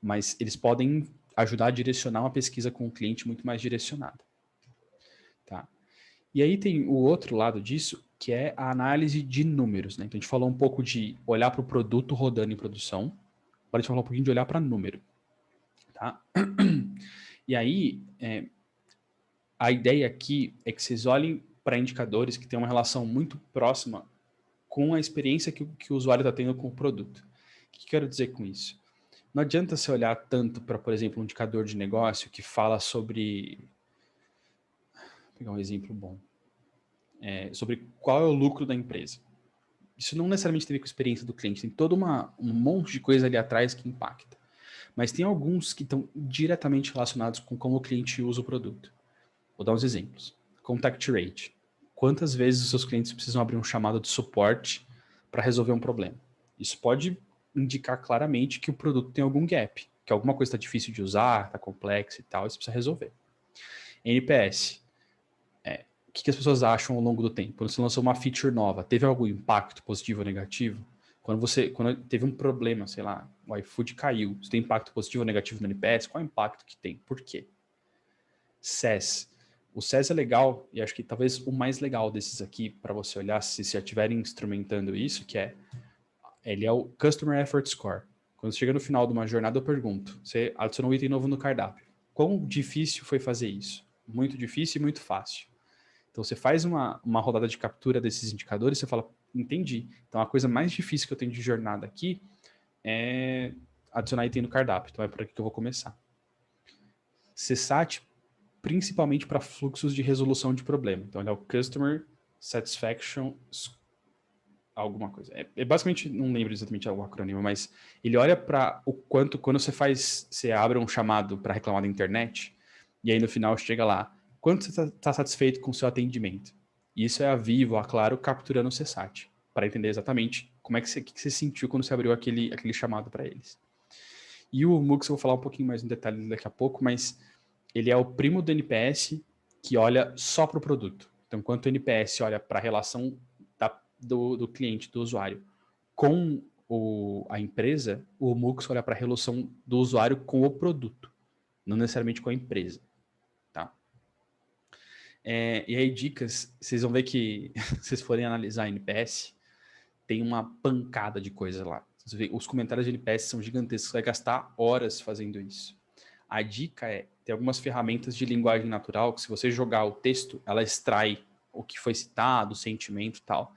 mas eles podem ajudar a direcionar uma pesquisa com o cliente muito mais direcionada. Tá? E aí tem o outro lado disso, que é a análise de números. Né? Então, a gente falou um pouco de olhar para o produto rodando em produção, agora a gente vai falar um pouquinho de olhar para número. Tá? E aí, a ideia aqui é que vocês olhem para indicadores que têm uma relação muito próxima com a experiência que o usuário está tendo com o produto. O que quero dizer com isso? Não adianta você olhar tanto para, por exemplo, um indicador de negócio que fala sobre... Vou pegar um exemplo bom. Sobre qual é o lucro da empresa. Isso não necessariamente tem a ver com a experiência do cliente. Tem todo um monte de coisa ali atrás que impacta. Mas tem alguns que estão diretamente relacionados com como o cliente usa o produto. Vou dar uns exemplos. Contact rate. Quantas vezes os seus clientes precisam abrir um chamado de suporte para resolver um problema? Isso pode indicar claramente que o produto tem algum gap, que alguma coisa está difícil de usar, está complexa e tal, e você precisa resolver. NPS. O que as pessoas acham ao longo do tempo? Quando você lançou uma feature nova, teve algum impacto positivo ou negativo? Quando teve um problema, sei lá, o iFood caiu, você tem impacto positivo ou negativo no NPS? Qual é o impacto que tem? Por quê? SES. O SES é legal, e acho que talvez o mais legal desses aqui, para você olhar, se já estiverem instrumentando isso, ele é o Customer Effort Score. Quando você chega no final de uma jornada, eu pergunto, você adicionou um item novo no cardápio. Quão difícil foi fazer isso? Muito difícil e muito fácil. Então, você faz uma rodada de captura desses indicadores, você fala, entendi. Então, a coisa mais difícil que eu tenho de jornada aqui é adicionar item no cardápio. Então, é por aqui que eu vou começar. CSAT, principalmente para fluxos de resolução de problema. Então, ele é o Customer Satisfaction alguma coisa. Basicamente, não lembro exatamente o acrônimo, mas ele olha para o quanto, quando você abre um chamado para reclamar da internet, e aí no final chega lá, quanto você está satisfeito com o seu atendimento? E isso é a Vivo, a Claro, capturando o CSAT, para entender exatamente como é que você sentiu quando você abriu aquele chamado para eles. E o MUX, eu vou falar um pouquinho mais no detalhe daqui a pouco, mas ele é o primo do NPS que olha só para o produto. Então, enquanto o NPS olha para a relação do cliente, do usuário, com a empresa, o MUX olha para a relação do usuário com o produto, não necessariamente com a empresa. Tá? E aí, dicas, vocês vão ver que, se vocês forem analisar NPS, tem uma pancada de coisa lá. Os comentários de NPS são gigantescos, você vai gastar horas fazendo isso. A dica tem algumas ferramentas de linguagem natural que, se você jogar o texto, ela extrai o que foi citado, o sentimento e tal.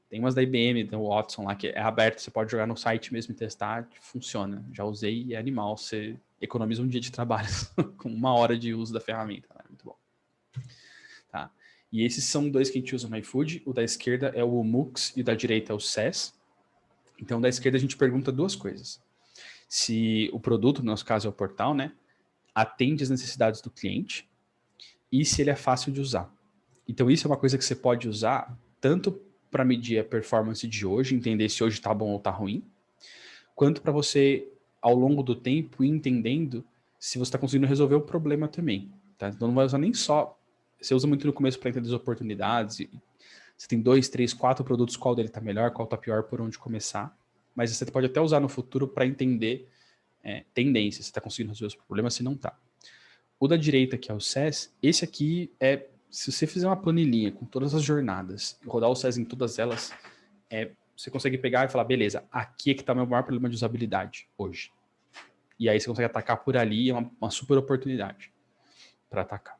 Tem umas da IBM, tem o Watson lá, que é aberto, você pode jogar no site mesmo e testar, funciona. Já usei e é animal, você economiza um dia de trabalho com 1 hora de uso da ferramenta, né? Muito bom. Tá. E esses são dois que a gente usa no iFood, o da esquerda é o MUX e o da direita é o SES. Então, da esquerda a gente pergunta 2 coisas. Se o produto, no nosso caso é o portal, né, atende às necessidades do cliente e se ele é fácil de usar. Então, isso é uma coisa que você pode usar tanto para medir a performance de hoje, entender se hoje está bom ou está ruim, quanto para você, ao longo do tempo, ir entendendo se você está conseguindo resolver o problema também. Tá? Então, não vai usar nem só... Você usa muito no começo para entender as oportunidades. Você tem 2, 3, 4 produtos, qual dele está melhor, qual está pior, por onde começar. Mas você pode até usar no futuro para entender tendência, se está conseguindo resolver os problemas, se não está. O da direita, que é o SES, esse aqui se você fizer uma planilhinha com todas as jornadas, rodar o SES em todas elas, você consegue pegar e falar, beleza, aqui é que está o meu maior problema de usabilidade hoje. E aí você consegue atacar por ali, é uma super oportunidade para atacar.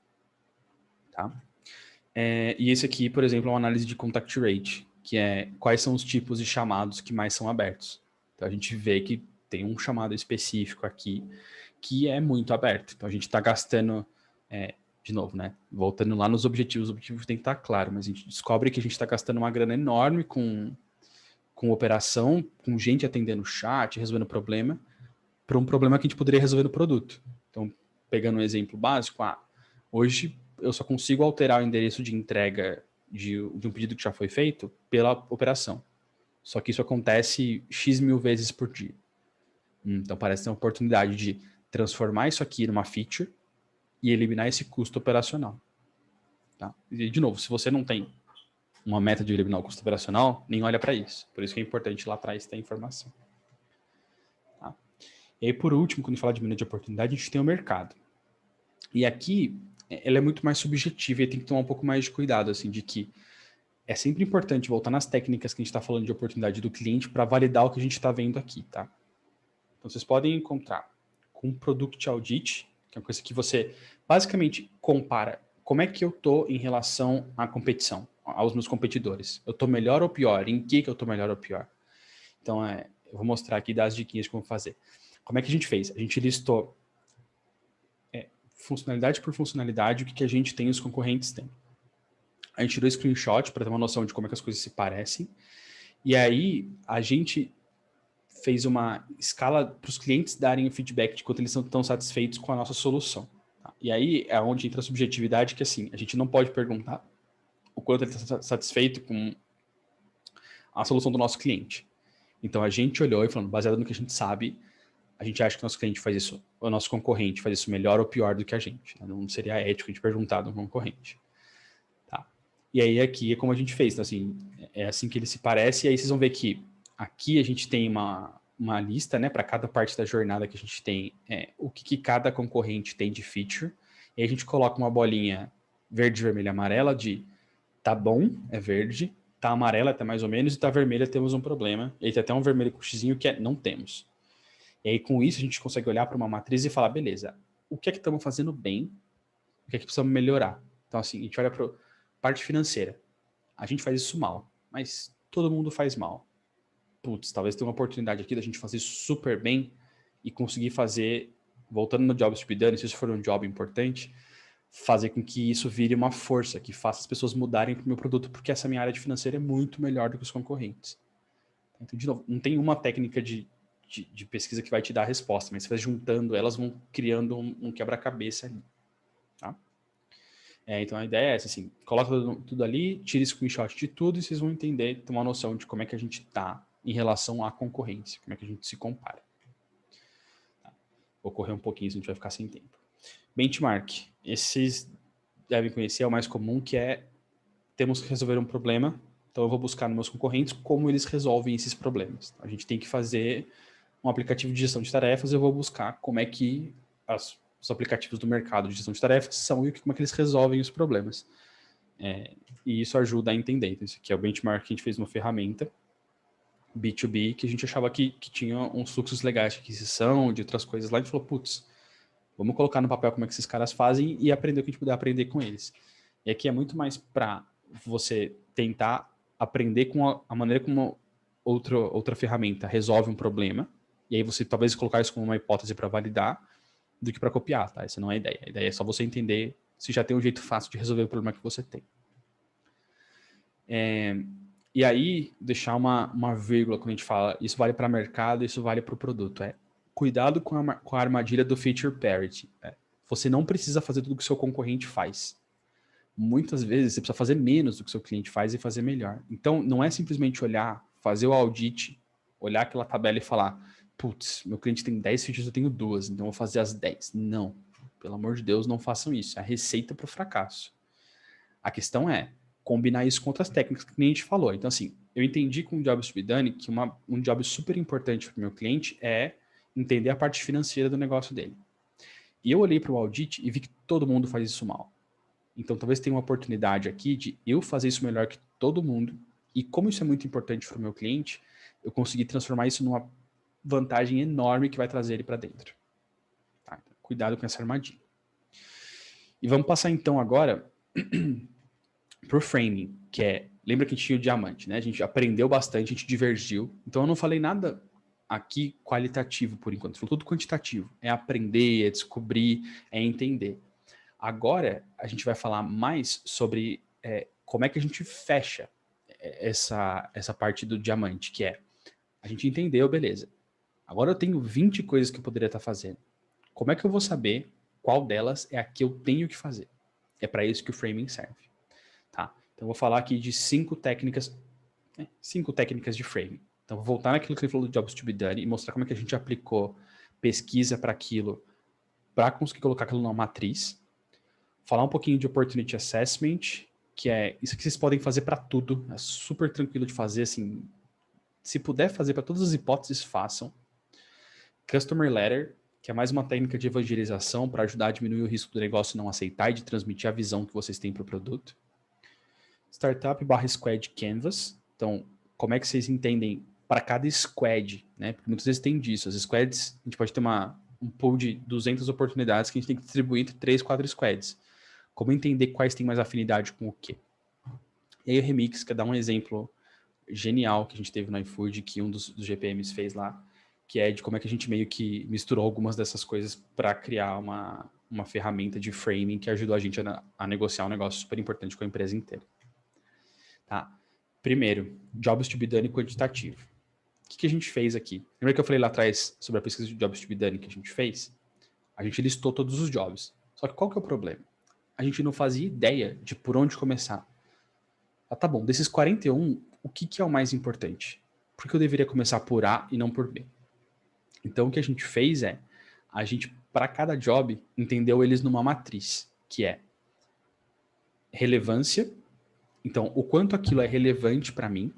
Tá? E esse aqui, por exemplo, é uma análise de contact rate, que é quais são os tipos de chamados que mais são abertos. Então a gente vê que tem um chamado específico aqui que é muito aberto. Então a gente está gastando, de novo, né? Voltando lá nos objetivos, o objetivo tem que estar claro, mas a gente descobre que a gente está gastando uma grana enorme com operação, com gente atendendo o chat, resolvendo problema, para um problema que a gente poderia resolver no produto. Então, pegando um exemplo básico, hoje eu só consigo alterar o endereço de entrega de um pedido que já foi feito pela operação. Só que isso acontece X mil vezes por dia. Então parece ter uma oportunidade de transformar isso aqui numa feature e eliminar esse custo operacional. Tá? E, de novo, se você não tem uma meta de eliminar o custo operacional, nem olha para isso. Por isso que é importante lá atrás ter a informação. Tá? E aí, por último, quando a gente fala de mina de oportunidade, a gente tem o mercado. E aqui, ela é muito mais subjetiva e tem que tomar um pouco mais de cuidado, assim, de que é sempre importante voltar nas técnicas que a gente está falando de oportunidade do cliente para validar o que a gente está vendo aqui, tá? Então, vocês podem encontrar com Product Audit, que é uma coisa que você basicamente compara como é que eu estou em relação à competição, aos meus competidores. Eu estou melhor ou pior? Em que eu estou melhor ou pior? Então, eu vou mostrar aqui das diquinhas de como fazer. Como é que a gente fez? A gente listou funcionalidade por funcionalidade, o que a gente tem e os concorrentes têm. A gente tirou screenshot para ter uma noção de como é que as coisas se parecem. E aí, a gente fez uma escala para os clientes darem o feedback de quanto eles estão satisfeitos com a nossa solução. Tá? E aí é onde entra a subjetividade, que assim, a gente não pode perguntar o quanto ele está satisfeito com a solução do nosso cliente. Então a gente olhou e falou, baseado no que a gente sabe, a gente acha que o nosso cliente faz isso, o nosso concorrente faz isso melhor ou pior do que a gente. Não seria ético a gente perguntar do concorrente. Tá? E aí aqui é como a gente fez. Então, assim, é assim que ele se parece, e aí vocês vão ver que aqui a gente tem uma lista, né, para cada parte da jornada que a gente tem, o que cada concorrente tem de feature, e aí a gente coloca uma bolinha verde, vermelha, amarela de tá bom, é verde, tá amarela até mais ou menos, e tá vermelha, temos um problema, e aí tem até um vermelho com xizinho que não temos. E aí com isso a gente consegue olhar para uma matriz e falar, beleza, o que é que estamos fazendo bem, o que é que precisamos melhorar? Então assim, a gente olha para a parte financeira, a gente faz isso mal, mas todo mundo faz mal. Putz, talvez tenha uma oportunidade aqui da gente fazer isso super bem e conseguir fazer, voltando no job speedrun, se isso for um job importante, fazer com que isso vire uma força, que faça as pessoas mudarem para o meu produto, porque essa minha área de financeira é muito melhor do que os concorrentes. Então, de novo, não tem uma técnica de pesquisa que vai te dar a resposta, mas você vai juntando, elas vão criando um quebra-cabeça ali. Tá? Então a ideia é essa, assim, coloca tudo ali, tira screenshot de tudo e vocês vão entender, ter uma noção de como é que a gente está em relação à concorrência, como é que a gente se compara. Tá? Vou correr um pouquinho, senão a gente vai ficar sem tempo. Benchmark, esses devem conhecer, é o mais comum, que temos que resolver um problema, então eu vou buscar nos meus concorrentes como eles resolvem esses problemas. Então, a gente tem que fazer um aplicativo de gestão de tarefas, eu vou buscar como é que os aplicativos do mercado de gestão de tarefas são e como é que eles resolvem os problemas. E isso ajuda a entender. Então, isso aqui é o benchmark que a gente fez uma ferramenta B2B, que a gente achava que tinha uns fluxos legais de aquisição, de outras coisas lá, e a gente falou, putz, vamos colocar no papel como é que esses caras fazem e aprender o que a gente puder aprender com eles. E aqui é muito mais para você tentar aprender com a maneira como outra ferramenta resolve um problema, e aí você talvez colocar isso como uma hipótese para validar, do que para copiar, tá? Essa não é a ideia. A ideia é só você entender se já tem um jeito fácil de resolver o problema que você tem. E aí, deixar uma vírgula quando a gente fala, isso vale para mercado, isso vale para o produto. Cuidado com a armadilha do feature parity. Você não precisa fazer tudo que o seu concorrente faz. Muitas vezes você precisa fazer menos do que o seu cliente faz e fazer melhor. Então, não é simplesmente olhar, fazer o audit, olhar aquela tabela e falar, putz, meu cliente tem 10 features, eu tenho 2, então eu vou fazer as 10. Não, pelo amor de Deus, não façam isso. É a receita para o fracasso. A questão é combinar isso com outras técnicas que a gente falou. Então, assim, eu entendi com o Job Speedrun que um job super importante para o meu cliente é entender a parte financeira do negócio dele. E eu olhei para o audit e vi que todo mundo faz isso mal. Então, talvez tenha uma oportunidade aqui de eu fazer isso melhor que todo mundo. E como isso é muito importante para o meu cliente, eu consegui transformar isso numa vantagem enorme que vai trazer ele para dentro. Tá? Então, cuidado com essa armadilha. E vamos passar então agora para o framing, que é... Lembra que a gente tinha o diamante, né? A gente aprendeu bastante, a gente divergiu. Então, eu não falei nada aqui qualitativo por enquanto. Falou tudo quantitativo. É aprender, é descobrir, é entender. Agora, a gente vai falar mais sobre como é que a gente fecha essa parte do diamante, que é, a gente entendeu, beleza. Agora eu tenho 20 coisas que eu poderia estar fazendo. Como é que eu vou saber qual delas é a que eu tenho que fazer? É para isso que o framing serve. Tá? Então, eu vou falar aqui de 5 técnicas de framing. Então, vou voltar naquilo que ele falou do Jobs to be Done e mostrar como é que a gente aplicou pesquisa para aquilo, para conseguir colocar aquilo numa matriz. Falar um pouquinho de Opportunity Assessment, que é isso que vocês podem fazer para tudo. É super tranquilo de fazer, assim. Se puder fazer para todas as hipóteses, façam. Customer Letter, que é mais uma técnica de evangelização para ajudar a diminuir o risco do negócio não aceitar e de transmitir a visão que vocês têm para o produto. Startup/Squad Canvas. Então, como é que vocês entendem para cada squad, né? Porque muitas vezes tem disso. As squads, a gente pode ter um pool de 200 oportunidades que a gente tem que distribuir entre 3, 4 squads. Como entender quais têm mais afinidade com o quê? E aí o Remix, que é dar um exemplo genial que a gente teve no iFood, que um dos GPMs fez lá, que é de como é que a gente meio que misturou algumas dessas coisas para criar uma ferramenta de framing que ajudou a gente a negociar um negócio super importante com a empresa inteira. Tá? Primeiro, Jobs to be Done quantitativo. O que a gente fez aqui? Lembra que eu falei lá atrás sobre a pesquisa de Jobs to be Done que a gente fez? A gente listou todos os jobs. Só que qual que é o problema? A gente não fazia ideia de por onde começar. Ah, tá bom, desses 41, o que é o mais importante? Por que eu deveria começar por A e não por B? Então, o que a gente fez é, a gente, para cada job, entendeu eles numa matriz, que é relevância, então, o quanto aquilo é relevante para mim,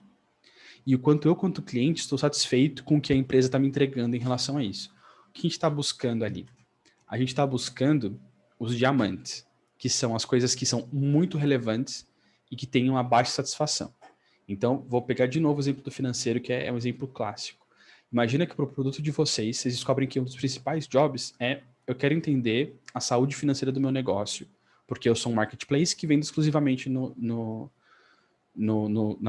e o quanto eu, quanto cliente, estou satisfeito com o que a empresa está me entregando em relação a isso. O que a gente está buscando ali? A gente está buscando os diamantes, que são as coisas que são muito relevantes e que têm uma baixa satisfação. Então, vou pegar de novo o exemplo do financeiro, que é um exemplo clássico. Imagina que para o produto de vocês descobrem que um dos principais jobs é eu quero entender a saúde financeira do meu negócio, porque eu sou um marketplace que vende exclusivamente na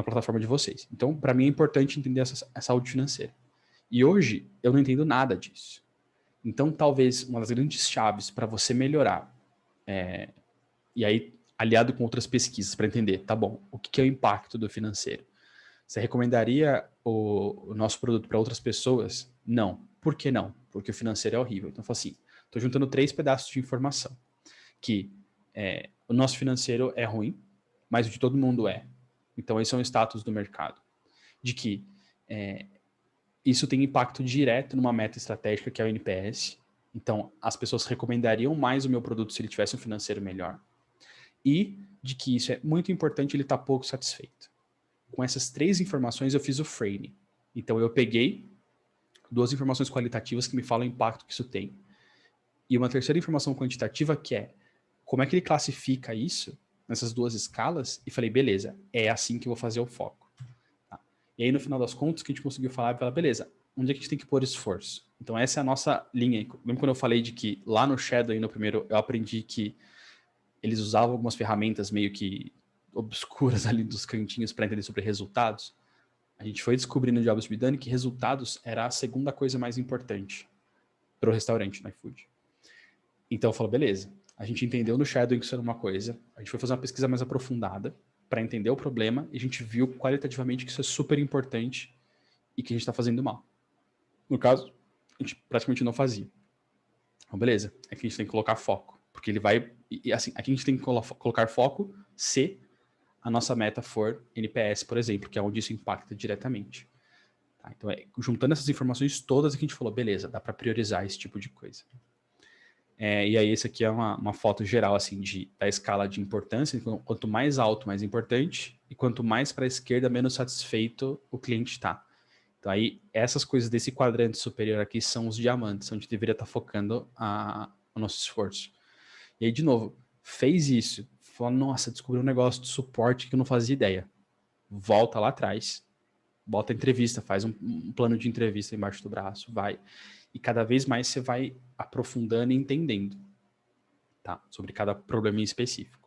plataforma de vocês. Então, para mim é importante entender a saúde financeira. E hoje, eu não entendo nada disso. Então, talvez uma das grandes chaves para você melhorar, e aí aliado com outras pesquisas para entender, tá bom, o que é o impacto do financeiro? Você recomendaria o nosso produto para outras pessoas? Não. Por que não? Porque o financeiro é horrível. Então, eu falo assim, estou juntando 3 pedaços de informação. Que o nosso financeiro é ruim, mas o de todo mundo é. Então, esse é um status do mercado. De que isso tem impacto direto numa meta estratégica, que é o NPS. Então, as pessoas recomendariam mais o meu produto se ele tivesse um financeiro melhor. E de que isso é muito importante, ele está pouco satisfeito. Com essas 3 informações, eu fiz o framing. Então, eu peguei 2 informações qualitativas que me falam o impacto que isso tem. E uma terceira informação quantitativa, que é como é que ele classifica isso nessas 2 escalas, e falei, beleza, é assim que eu vou fazer o foco. Tá? E aí, no final das contas, o que a gente conseguiu falar, beleza, onde é que a gente tem que pôr esforço? Então, essa é a nossa linha. Lembra quando eu falei de que lá no Shadow, no primeiro, eu aprendi que eles usavam algumas ferramentas meio que obscuras ali dos cantinhos para entender sobre resultados? A gente foi descobrindo no Jobs to be Done que resultados era a segunda coisa mais importante para o restaurante no iFood. Então eu falo, beleza, a gente entendeu no Shadowing que isso era uma coisa, a gente foi fazer uma pesquisa mais aprofundada para entender o problema e a gente viu qualitativamente que isso é super importante e que a gente está fazendo mal. No caso, a gente praticamente não fazia. Então, beleza, é que a gente tem que colocar foco, porque ele vai... E assim, aqui a gente tem que colocar foco se a nossa meta for NPS, por exemplo, que é onde isso impacta diretamente. Tá? Então, juntando essas informações todas, a gente falou, beleza, dá para priorizar esse tipo de coisa. E aí, esse aqui é uma foto geral, assim, da escala de importância. Quanto mais alto, mais importante. E quanto mais para a esquerda, menos satisfeito o cliente está. Então aí, essas coisas desse quadrante superior aqui são os diamantes, onde deveria estar focando o nosso esforço. E aí, de novo, fez isso, falou, nossa, descobri um negócio de suporte que eu não fazia ideia. Volta lá atrás, bota entrevista, faz um plano de entrevista embaixo do braço, vai. E cada vez mais você vai aprofundando e entendendo, tá? Sobre cada problema em específico.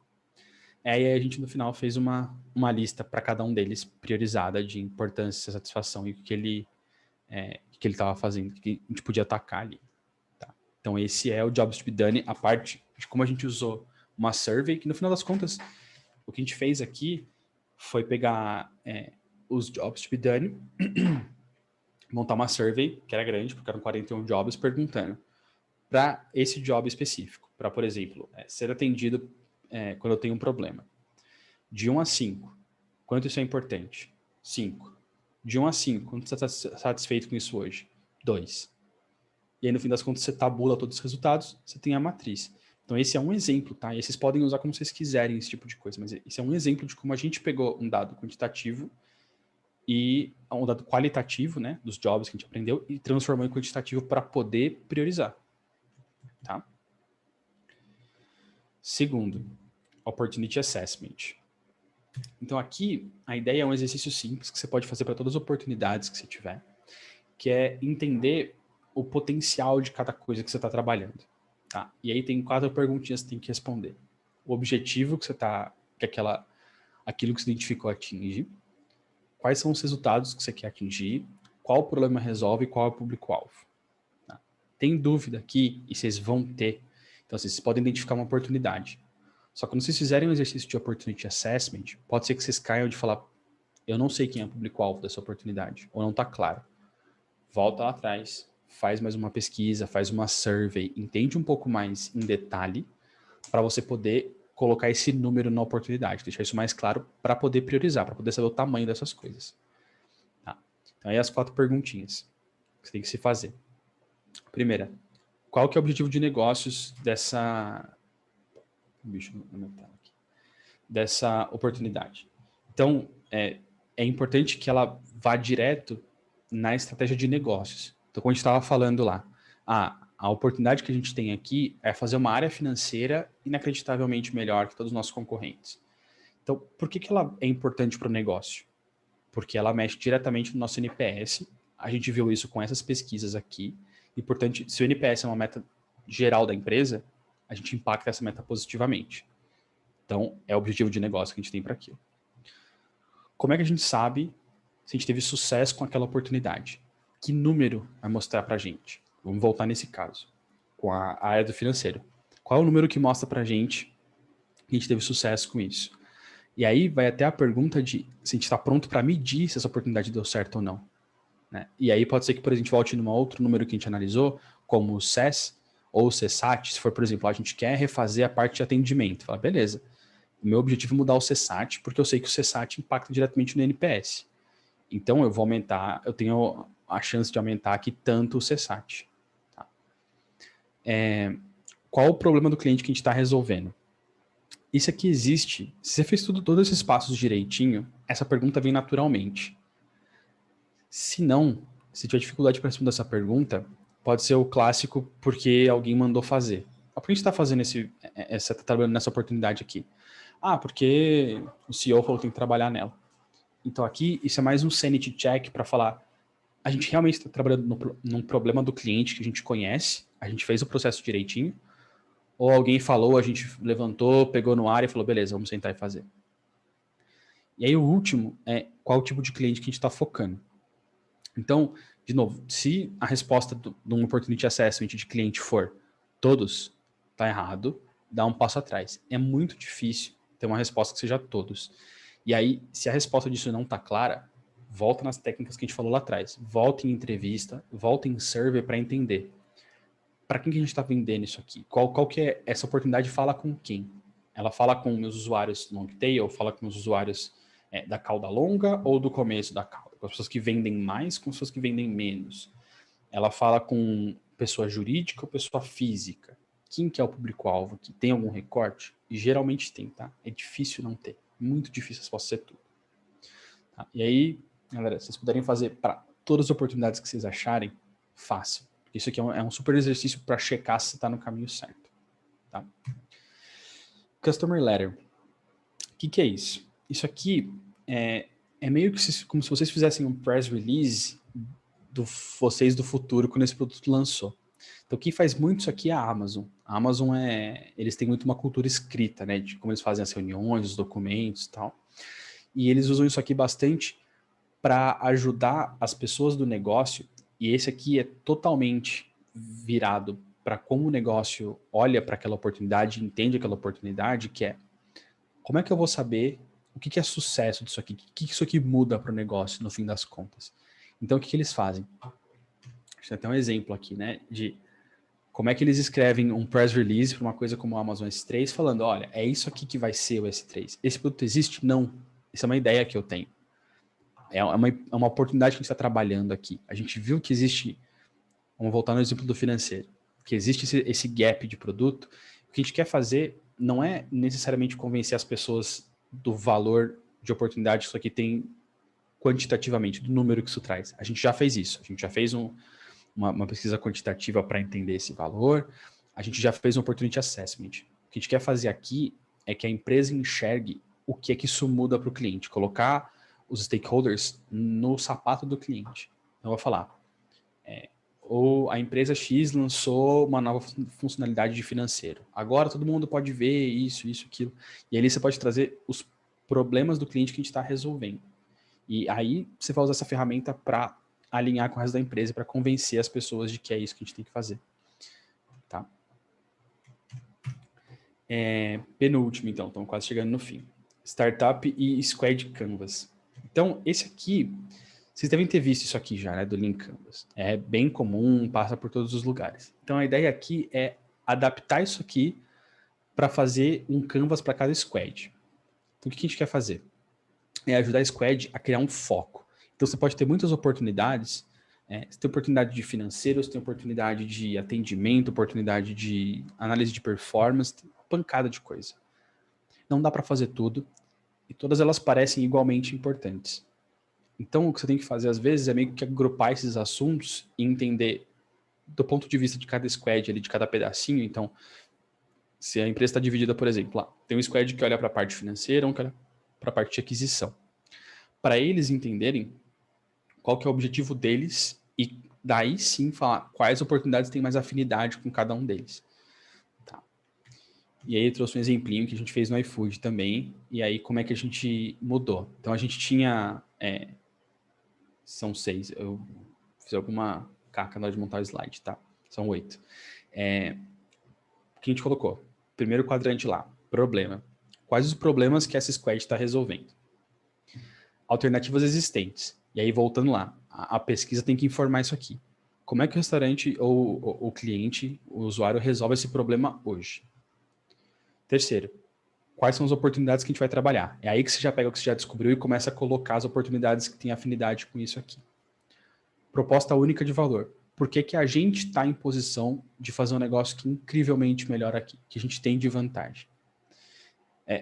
Aí a gente no final fez uma lista para cada um deles, priorizada de importância, satisfação e o que ele estava fazendo, o que a gente podia atacar ali. Tá? Então esse é o Jobs to be Done, a parte de como a gente usou uma survey, que no final das contas, o que a gente fez aqui foi pegar os Jobs to be Done, montar uma survey, que era grande, porque eram 41 jobs, perguntando para esse job específico, para, por exemplo, ser atendido quando eu tenho um problema. De 1 a 5, quanto isso é importante? 5. De 1 a 5, quanto você está satisfeito com isso hoje? 2. E aí, no fim das contas, você tabula todos os resultados, você tem a matriz. Então, esse é um exemplo, tá? E vocês podem usar como vocês quiserem esse tipo de coisa, mas esse é um exemplo de como a gente pegou um dado quantitativo e um dado qualitativo, né, dos jobs que a gente aprendeu e transformou em quantitativo para poder priorizar, tá? Segundo, Opportunity Assessment. Então aqui, a ideia é um exercício simples que você pode fazer para todas as oportunidades que você tiver, que é entender o potencial de cada coisa que você está trabalhando, tá? E aí tem 4 perguntinhas que você tem que responder. O objetivo que você está, aquilo que você identificou atinge, quais são os resultados que você quer atingir, qual o problema resolve e qual é o público-alvo. Tá? Tem dúvida aqui, e vocês vão ter, então vocês podem identificar uma oportunidade. Só que quando vocês fizerem um exercício de Opportunity Assessment, pode ser que vocês caiam de falar, eu não sei quem é o público-alvo dessa oportunidade, ou não está claro. Volta lá atrás, faz mais uma pesquisa, faz uma survey, entende um pouco mais em detalhe, para você poder colocar esse número na oportunidade, deixar isso mais claro para poder priorizar, para poder saber o tamanho dessas coisas. Tá? Então aí as 4 perguntinhas que você tem que se fazer. Primeira, qual que é o objetivo de negócios dessa oportunidade? Então, é importante que ela vá direto na estratégia de negócios. Então, como a gente estava falando lá, a oportunidade que a gente tem aqui é fazer uma área financeira inacreditavelmente melhor que todos os nossos concorrentes. Então, por que ela é importante para o negócio? Porque ela mexe diretamente no nosso NPS. A gente viu isso com essas pesquisas aqui. E, portanto, se o NPS é uma meta geral da empresa, a gente impacta essa meta positivamente. Então, é o objetivo de negócio que a gente tem para aquilo. Como é que a gente sabe se a gente teve sucesso com aquela oportunidade? Que número vai mostrar para a gente? Vamos voltar nesse caso, com a área do financeiro. Qual é o número que mostra para a gente que a gente teve sucesso com isso? E aí vai até a pergunta de se a gente está pronto para medir se essa oportunidade deu certo ou não. Né? E aí pode ser que, por exemplo, a gente volte num outro número que a gente analisou, como o CES ou o CSAT, se for, por exemplo, a gente quer refazer a parte de atendimento. Fala, beleza, o meu objetivo é mudar o CSAT, porque eu sei que o CSAT impacta diretamente no NPS. Então eu vou aumentar, eu tenho a chance de aumentar aqui tanto o CSAT. Tá? Qual o problema do cliente que a gente está resolvendo? Isso aqui existe. Se você fez todos esses passos direitinho, essa pergunta vem naturalmente. Se não, se tiver dificuldade para responder essa pergunta, pode ser o clássico porque alguém mandou fazer. Por que a gente está fazendo tá trabalhando nessa oportunidade aqui? Porque o CEO falou que tem que trabalhar nela. Então aqui, isso é mais um sanity check para falar, a gente realmente está trabalhando num problema do cliente que a gente conhece, a gente fez o processo direitinho, ou alguém falou, a gente levantou, pegou no ar e falou, beleza, vamos sentar e fazer. E aí o último é qual o tipo de cliente que a gente está focando. Então, de novo, se a resposta de um Opportunity Assessment de cliente for todos, tá errado, dá um passo atrás. É muito difícil ter uma resposta que seja todos. E aí, se a resposta disso não tá clara, volta nas técnicas que a gente falou lá atrás. Volta em entrevista, volta em survey para entender. Para quem que a gente está vendendo isso aqui? Qual que é essa oportunidade? Fala com quem? Ela fala com meus usuários long tail, fala com os usuários da cauda longa ou do começo da cauda? Com as pessoas que vendem mais, com as pessoas que vendem menos? Ela fala com pessoa jurídica ou pessoa física? Quem que é o público-alvo? Que tem algum recorte? E geralmente tem, tá? É difícil não ter. Muito difícil, posso ser tudo. Tá? E aí, galera, vocês puderem fazer para todas as oportunidades que vocês acharem, façam. Isso aqui é um super exercício para checar se está no caminho certo. Tá? Customer Letter. O que é isso? Isso aqui é meio que como se vocês fizessem um press release vocês do futuro quando esse produto lançou. Então, quem faz muito isso aqui é a Amazon. A Amazon, eles têm muito uma cultura escrita, né? De como eles fazem as reuniões, os documentos e tal. E eles usam isso aqui bastante para ajudar as pessoas do negócio. E esse aqui é totalmente virado para como o negócio olha para aquela oportunidade, entende aquela oportunidade, que é como é que eu vou saber o que é sucesso disso aqui? O que isso aqui muda para o negócio, no fim das contas? Então, o que eles fazem? Deixa eu ter um exemplo aqui, né? De como é que eles escrevem um press release para uma coisa como o Amazon S3, falando, olha, é isso aqui que vai ser o S3. Esse produto existe? Não. Isso é uma ideia que eu tenho. É uma oportunidade que a gente está trabalhando aqui. A gente viu que existe, vamos voltar no exemplo do financeiro, que existe esse gap de produto. O que a gente quer fazer não é necessariamente convencer as pessoas do valor de oportunidade que isso aqui tem quantitativamente, do número que isso traz. A gente já fez isso. A gente já fez uma pesquisa quantitativa para entender esse valor. A gente já fez um Opportunity Assessment. O que a gente quer fazer aqui é que a empresa enxergue o que é que isso muda para o cliente. Colocar os stakeholders no sapato do cliente. Então, eu vou falar. Ou a empresa X lançou uma nova funcionalidade de financeiro. Agora todo mundo pode ver isso, aquilo. E ali você pode trazer os problemas do cliente que a gente está resolvendo. E aí você vai usar essa ferramenta para alinhar com o resto da empresa, para convencer as pessoas de que é isso que a gente tem que fazer. Tá? Penúltimo, então. Estamos quase chegando no fim. Startup e Squad Canvas. Então, esse aqui... Vocês devem ter visto isso aqui já, né, do Lean Canvas. É bem comum, passa por todos os lugares. Então, a ideia aqui é adaptar isso aqui para fazer um Canvas para cada squad. Então, o que a gente quer fazer? É ajudar a squad a criar um foco. Então, você pode ter muitas oportunidades. Você tem oportunidade de financeiro, você tem oportunidade de atendimento, oportunidade de análise de performance, tem uma pancada de coisa. Não dá para fazer tudo e todas elas parecem igualmente importantes. Então, o que você tem que fazer, às vezes, é meio que agrupar esses assuntos e entender do ponto de vista de cada squad, ali, de cada pedacinho. Então, se a empresa está dividida, por exemplo, lá, tem um squad que olha para a parte financeira, um que olha para a parte de aquisição. Para eles entenderem qual que é o objetivo deles e daí sim falar quais oportunidades têm mais afinidade com cada um deles. Tá. E aí eu trouxe um exemplinho que a gente fez no iFood também, e aí como é que a gente mudou. Então, a gente tinha... São 6. Eu fiz alguma caca na hora de montar o slide, tá? São 8. O que a gente colocou? Primeiro quadrante lá. Problema. Quais os problemas que essa squad está resolvendo? Alternativas existentes. E aí, voltando lá. A pesquisa tem que informar isso aqui. Como é que o restaurante ou o cliente, o usuário, resolve esse problema hoje? Terceiro. Quais são as oportunidades que a gente vai trabalhar? É aí que você já pega o que você já descobriu e começa a colocar as oportunidades que têm afinidade com isso aqui. Proposta única de valor. Por que que a gente está em posição de fazer um negócio que é incrivelmente melhor aqui? Que a gente tem de vantagem?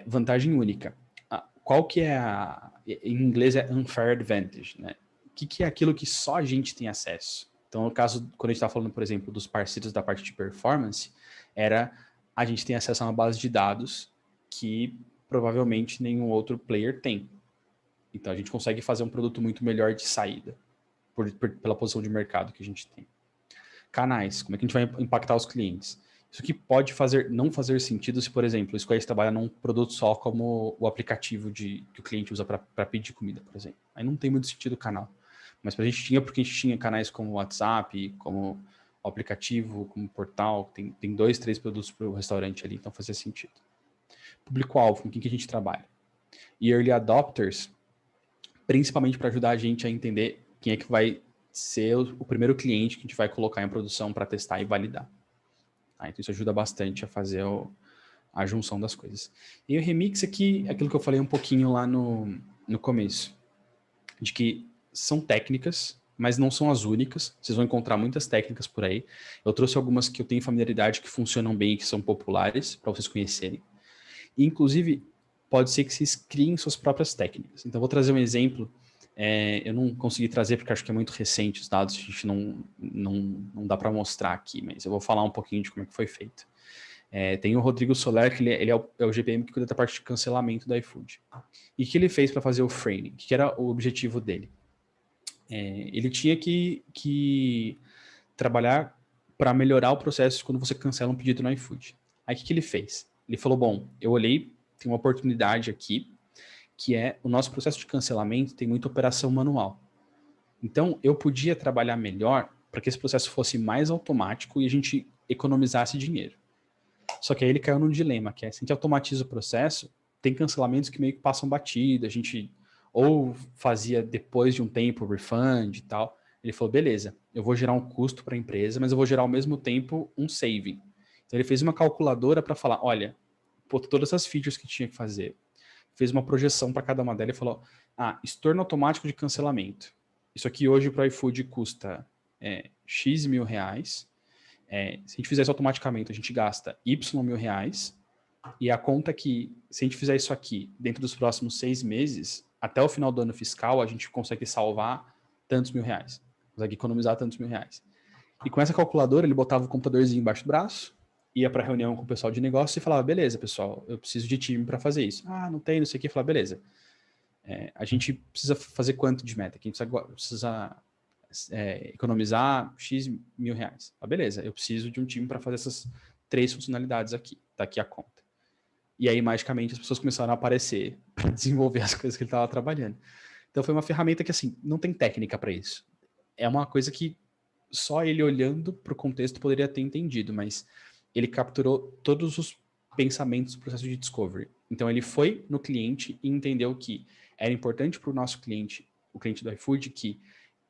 Vantagem única. Qual que é em inglês é unfair advantage, né? O que é aquilo que só a gente tem acesso? Então, no caso, quando a gente está falando, por exemplo, dos parceiros da parte de performance, a gente tem acesso a uma base de dados que provavelmente nenhum outro player tem. Então, a gente consegue fazer um produto muito melhor de saída, pela posição de mercado que a gente tem. Canais, como é que a gente vai impactar os clientes? Isso aqui pode não fazer sentido se, por exemplo, o Squarespace trabalha num produto só como o aplicativo que o cliente usa para pedir comida, por exemplo. Aí não tem muito sentido o canal. Mas para a gente porque a gente tinha canais como o WhatsApp, como o aplicativo, como o portal, tem 2, 3 produtos para o restaurante ali, então fazia sentido. Público-alvo, com quem que a gente trabalha. E early adopters, principalmente para ajudar a gente a entender quem é que vai ser o primeiro cliente que a gente vai colocar em produção para testar e validar. Então isso ajuda bastante a fazer a junção das coisas. E o remix aqui, aquilo que eu falei um pouquinho lá no começo, de que são técnicas, mas não são as únicas. Vocês vão encontrar muitas técnicas por aí. Eu trouxe algumas que eu tenho familiaridade, que funcionam bem e que são populares, para vocês conhecerem. E, inclusive, pode ser que vocês criem suas próprias técnicas. Então, vou trazer um exemplo Eu não consegui trazer porque acho que é muito recente os dados, a gente não dá para mostrar aqui, mas eu vou falar um pouquinho de como é que foi feito. Tem o Rodrigo Soler, que ele é o GPM que cuida da parte de cancelamento do iFood. E o que ele fez para fazer o framing? O que era o objetivo dele? Ele tinha que trabalhar para melhorar o processo quando você cancela um pedido no iFood. Aí o que ele fez? Ele falou, bom, eu olhei, tem uma oportunidade aqui, que é o nosso processo de cancelamento tem muita operação manual. Então, eu podia trabalhar melhor para que esse processo fosse mais automático e a gente economizasse dinheiro. Só que aí ele caiu num dilema, que é, se a gente automatiza o processo, tem cancelamentos que meio que passam batido, a gente ou fazia depois de um tempo refund e tal. Ele falou, beleza, eu vou gerar um custo para a empresa, mas eu vou gerar ao mesmo tempo um saving. Então ele fez uma calculadora para falar, olha, todas as features que tinha que fazer, fez uma projeção para cada uma delas e falou, estorno automático de cancelamento. Isso aqui hoje para o iFood custa X mil reais. Se a gente fizer isso automaticamente, a gente gasta Y mil reais. E a conta que, se a gente fizer isso aqui dentro dos próximos 6 meses, até o final do ano fiscal, a gente consegue salvar tantos mil reais. Consegue economizar tantos mil reais. E com essa calculadora, ele botava o computadorzinho embaixo do braço, ia para reunião com o pessoal de negócio e falava, beleza, pessoal, eu preciso de time para fazer isso. Não tem, não sei o que. Falava, beleza. A gente precisa fazer quanto de meta? Que a gente precisa economizar X mil reais. Beleza, eu preciso de um time para fazer essas 3 funcionalidades aqui. Tá aqui a conta. E aí, magicamente, as pessoas começaram a aparecer para desenvolver as coisas que ele estava trabalhando. Então, foi uma ferramenta que, assim, não tem técnica para isso. É uma coisa que só ele olhando para o contexto poderia ter entendido, mas ele capturou todos os pensamentos do processo de discovery. Então, ele foi no cliente e entendeu que era importante para o nosso cliente, o cliente do iFood, que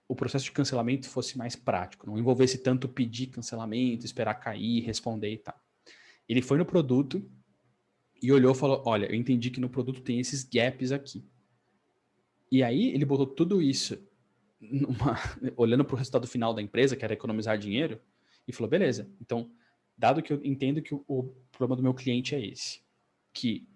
o processo de cancelamento fosse mais prático, não envolvesse tanto pedir cancelamento, esperar cair, responder e tal. Ele foi no produto e olhou e falou, olha, eu entendi que no produto tem esses gaps aqui. E aí ele botou tudo isso olhando para o resultado final da empresa, que era economizar dinheiro, e falou, beleza, então, dado que eu entendo que o problema do meu cliente é esse, que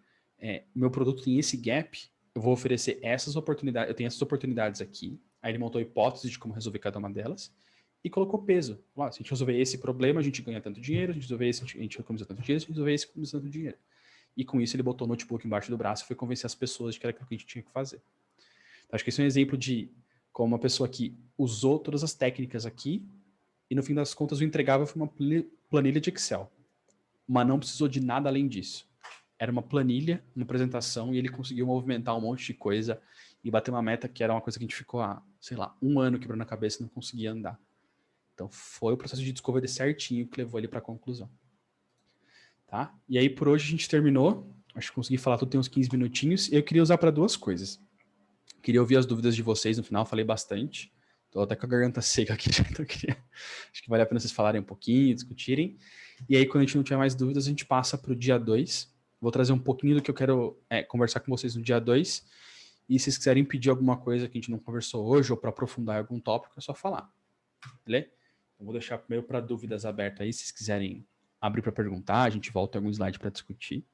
o meu produto tem esse gap, eu vou oferecer essas oportunidades, eu tenho essas oportunidades aqui. Aí ele montou hipóteses de como resolver cada uma delas e colocou peso. Se a gente resolver esse problema, a gente ganha tanto dinheiro, a gente resolver esse, a gente economiza tanto dinheiro, se a gente resolver esse, economiza tanto dinheiro. E com isso ele botou o notebook embaixo do braço e foi convencer as pessoas de que era aquilo que a gente tinha que fazer. Então, acho que esse é um exemplo de como uma pessoa que usou todas as técnicas aqui e no fim das contas o entregável foi uma planilha de Excel. Mas não precisou de nada além disso. Era uma planilha, uma apresentação e ele conseguiu movimentar um monte de coisa e bater uma meta que era uma coisa que a gente ficou sei lá, 1 ano quebrando a cabeça e não conseguia andar. Então foi o processo de discovery certinho que levou ele para a conclusão. Tá? E aí por hoje a gente terminou. Acho que consegui falar tudo, tem uns 15 minutinhos. E eu queria usar para 2 coisas. Queria ouvir as dúvidas de vocês no final, falei bastante. Estou até com a garganta seca aqui, então acho que vale a pena vocês falarem um pouquinho, discutirem. E aí quando a gente não tiver mais dúvidas, a gente passa para o dia 2. Vou trazer um pouquinho do que eu quero conversar com vocês no dia 2. E se vocês quiserem pedir alguma coisa que a gente não conversou hoje ou para aprofundar em algum tópico, é só falar. Beleza? Então, vou deixar primeiro para dúvidas abertas aí. Se vocês quiserem abrir para perguntar, a gente volta em algum slide para discutir.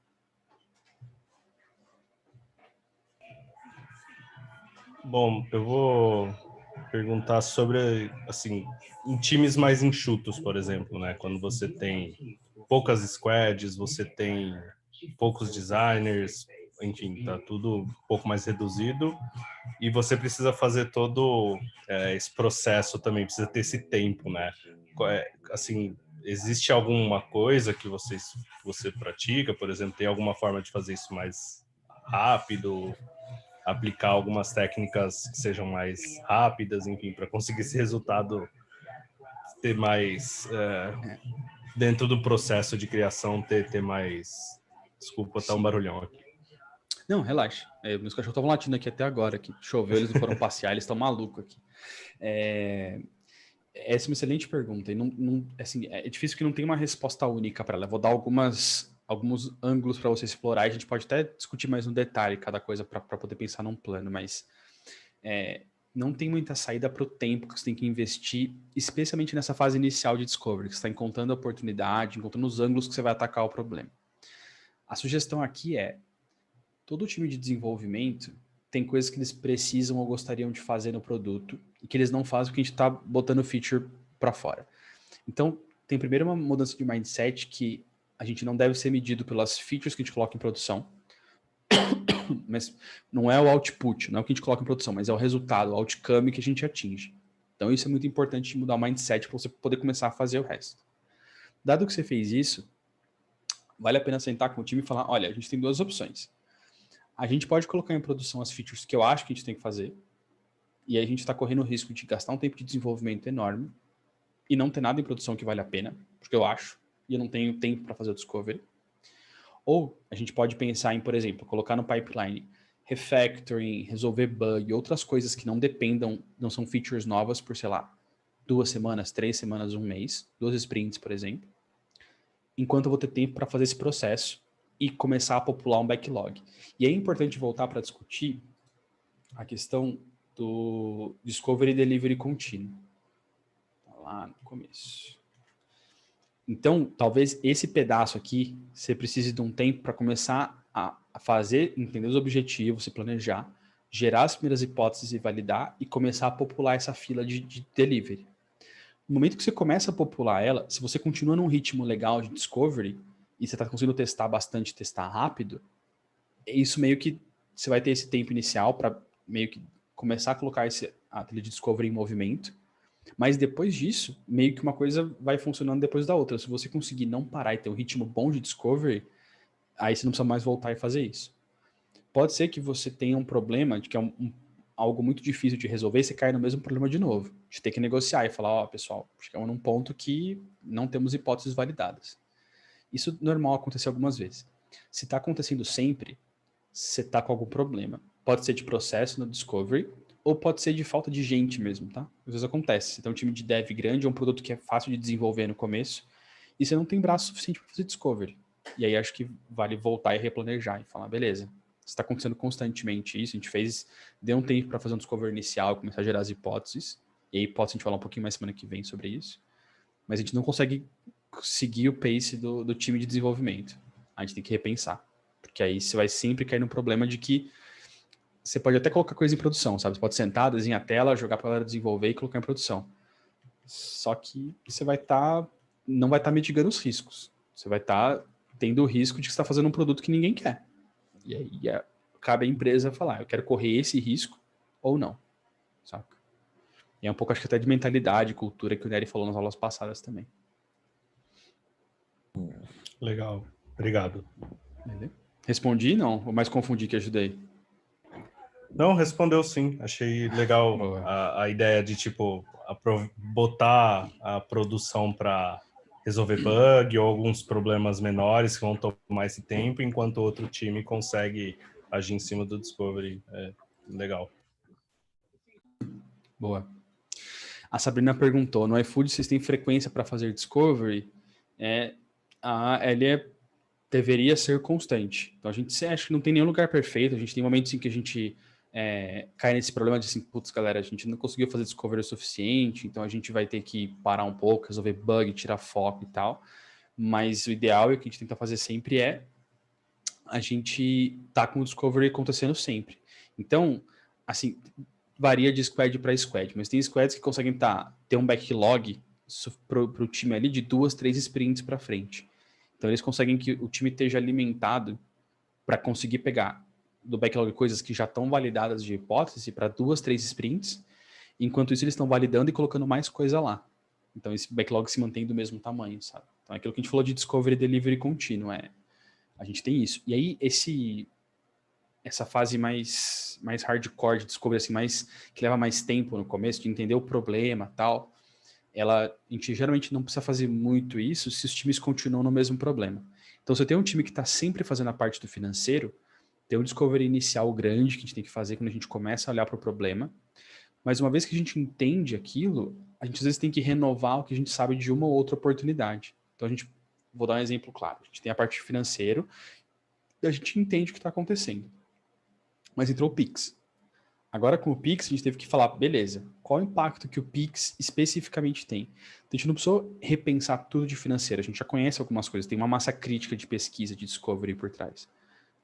Bom, eu vou perguntar sobre, assim, em times mais enxutos, por exemplo, né? Quando você tem poucas squads, você tem poucos designers, enfim, tá tudo um pouco mais reduzido e você precisa fazer todo esse processo também, precisa ter esse tempo, né? Assim, existe alguma coisa que você pratica, por exemplo, tem alguma forma de fazer isso mais rápido, aplicar algumas técnicas que sejam mais rápidas, enfim, para conseguir esse resultado ter mais dentro do processo de criação ter mais. Desculpa, tá um barulhão aqui. Não, relaxa. Meus cachorros estavam latindo aqui até agora, que choveu, eles não foram passear, eles estão malucos aqui. Essa é uma excelente pergunta. E assim, é difícil que não tem uma resposta única para ela. Eu vou dar alguns ângulos para você explorar. E a gente pode até discutir mais no detalhe cada coisa para poder pensar num plano, mas não tem muita saída para o tempo que você tem que investir, especialmente nessa fase inicial de discovery, que você está encontrando a oportunidade, encontrando os ângulos que você vai atacar o problema. A sugestão aqui todo time de desenvolvimento tem coisas que eles precisam ou gostariam de fazer no produto e que eles não fazem porque a gente está botando feature para fora. Então, tem primeiro uma mudança de mindset que a gente não deve ser medido pelas features que a gente coloca em produção, mas não é o output, não é o que a gente coloca em produção, mas é o resultado, o outcome que a gente atinge. Então, isso é muito importante de mudar o mindset para você poder começar a fazer o resto. Dado que você fez isso, vale a pena sentar com o time e falar, olha, a gente tem duas opções. A gente pode colocar em produção as features que eu acho que a gente tem que fazer, e aí a gente está correndo o risco de gastar um tempo de desenvolvimento enorme e não ter nada em produção que vale a pena, porque eu acho, e eu não tenho tempo para fazer o discovery. Ou a gente pode pensar em, por exemplo, colocar no pipeline refactoring, resolver bug, outras coisas que não dependam, não são features novas por, sei lá, 2 semanas, 3 semanas, 1 mês, 2 sprints, por exemplo, enquanto eu vou ter tempo para fazer esse processo e começar a popular um backlog. E é importante voltar para discutir a questão do Discovery e Delivery contínuo. Tá lá no começo. Então, talvez esse pedaço aqui, você precise de um tempo para começar a fazer, entender os objetivos, se planejar, gerar as primeiras hipóteses e validar e começar a popular essa fila de delivery. No momento que você começa a popular ela, se você continua num ritmo legal de discovery e você está conseguindo testar bastante, testar rápido, isso meio que você vai ter esse tempo inicial para meio que começar a colocar a trilha de discovery em movimento, mas depois disso, meio que uma coisa vai funcionando depois da outra. Se você conseguir não parar e ter um ritmo bom de discovery, aí você não precisa mais voltar e fazer isso. Pode ser que você tenha um problema, de que é algo muito difícil de resolver, e você cai no mesmo problema de novo. De ter que negociar e falar, ó, pessoal, chegamos num ponto que não temos hipóteses validadas. Isso é normal acontecer algumas vezes. Se está acontecendo sempre, você está com algum problema. Pode ser de processo no discovery, ou pode ser de falta de gente mesmo, tá? Às vezes acontece. Você tem um time de dev grande, é um produto que é fácil de desenvolver no começo, e você não tem braço suficiente para fazer discovery. E aí acho que vale voltar e replanejar e falar, beleza, está acontecendo constantemente isso, a gente deu um tempo para fazer um discovery inicial, começar a gerar as hipóteses, e aí pode a gente falar um pouquinho mais semana que vem sobre isso, mas a gente não consegue seguir o pace do time de desenvolvimento. A gente tem que repensar, porque aí você vai sempre cair no problema de que você pode até colocar coisa em produção, sabe? Você pode sentar, desenhar a tela, jogar para a galera desenvolver e colocar em produção. Só que você não vai estar mitigando os riscos. Você vai estar tendo o risco de que você está fazendo um produto que ninguém quer. E aí cabe à empresa falar, eu quero correr esse risco ou não, saca? E é um pouco, acho que até de mentalidade, cultura, que o Nery falou nas aulas passadas também. Legal, obrigado. Respondi, não? Ou mais confundi que ajudei? Não, respondeu sim. Achei legal a ideia de, tipo, botar a produção para resolver bug ou alguns problemas menores que vão tomar esse tempo, enquanto outro time consegue agir em cima do discovery. É legal. Boa. A Sabrina perguntou, no iFood vocês têm frequência para fazer discovery? Ele deveria ser constante. Então a gente acha que não tem nenhum lugar perfeito, a gente tem momentos em que a gente cai nesse problema de assim, putz, galera, a gente não conseguiu fazer discovery o suficiente, então a gente vai ter que parar um pouco, resolver bug, tirar foco e tal. Mas o ideal e o que a gente tenta fazer sempre é a gente tá com o discovery acontecendo sempre. Então, assim, varia de squad para squad, mas tem squads que conseguem ter um backlog para o time ali de 2, 3 sprints para frente. Então eles conseguem que o time esteja alimentado para conseguir pegar do backlog coisas que já estão validadas de hipótese para 2, 3 sprints, enquanto isso eles estão validando e colocando mais coisa lá. Então esse backlog se mantém do mesmo tamanho, sabe? Então é aquilo que a gente falou de discovery e delivery contínuo, a gente tem isso. E aí essa fase mais hardcore de discovery, assim, que leva mais tempo no começo, de entender o problema e tal, a gente geralmente não precisa fazer muito isso se os times continuam no mesmo problema. Então, se eu tenho um time que está sempre fazendo a parte do financeiro, tem um discovery inicial grande que a gente tem que fazer quando a gente começa a olhar para o problema, mas uma vez que a gente entende aquilo, a gente às vezes tem que renovar o que a gente sabe de uma ou outra oportunidade. Então, vou dar um exemplo claro. A gente tem a parte financeira e a gente entende o que está acontecendo. Mas entrou o Pix. Agora, com o Pix, a gente teve que falar, beleza, qual o impacto que o Pix especificamente tem? Então, a gente não precisou repensar tudo de financeiro, a gente já conhece algumas coisas, tem uma massa crítica de pesquisa, de discovery por trás.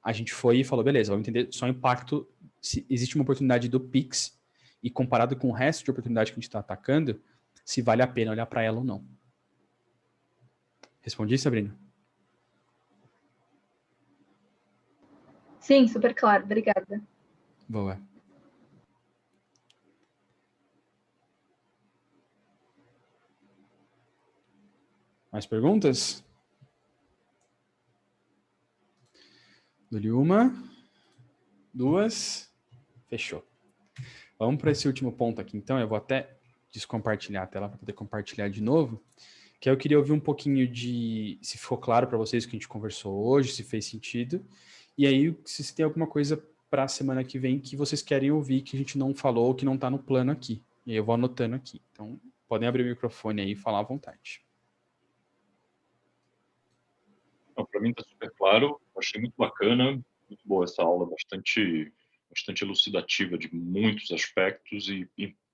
A gente foi e falou, beleza, vamos entender só o impacto se existe uma oportunidade do Pix e comparado com o resto de oportunidade que a gente está atacando, se vale a pena olhar para ela ou não. Respondi, Sabrina? Sim, super claro. Obrigada. Boa. Mais perguntas? Dou-lhe uma, duas, fechou. Vamos para esse último ponto aqui, então. Eu vou até descompartilhar a tela para poder compartilhar de novo. Que eu queria ouvir um pouquinho de se ficou claro para vocês o que a gente conversou hoje, se fez sentido. E aí, se tem alguma coisa para a semana que vem que vocês querem ouvir, que a gente não falou, que não está no plano aqui. E aí eu vou anotando aqui. Então, podem abrir o microfone aí e falar à vontade. Para mim está super claro. Achei muito bacana, muito boa essa aula, bastante elucidativa de muitos aspectos e,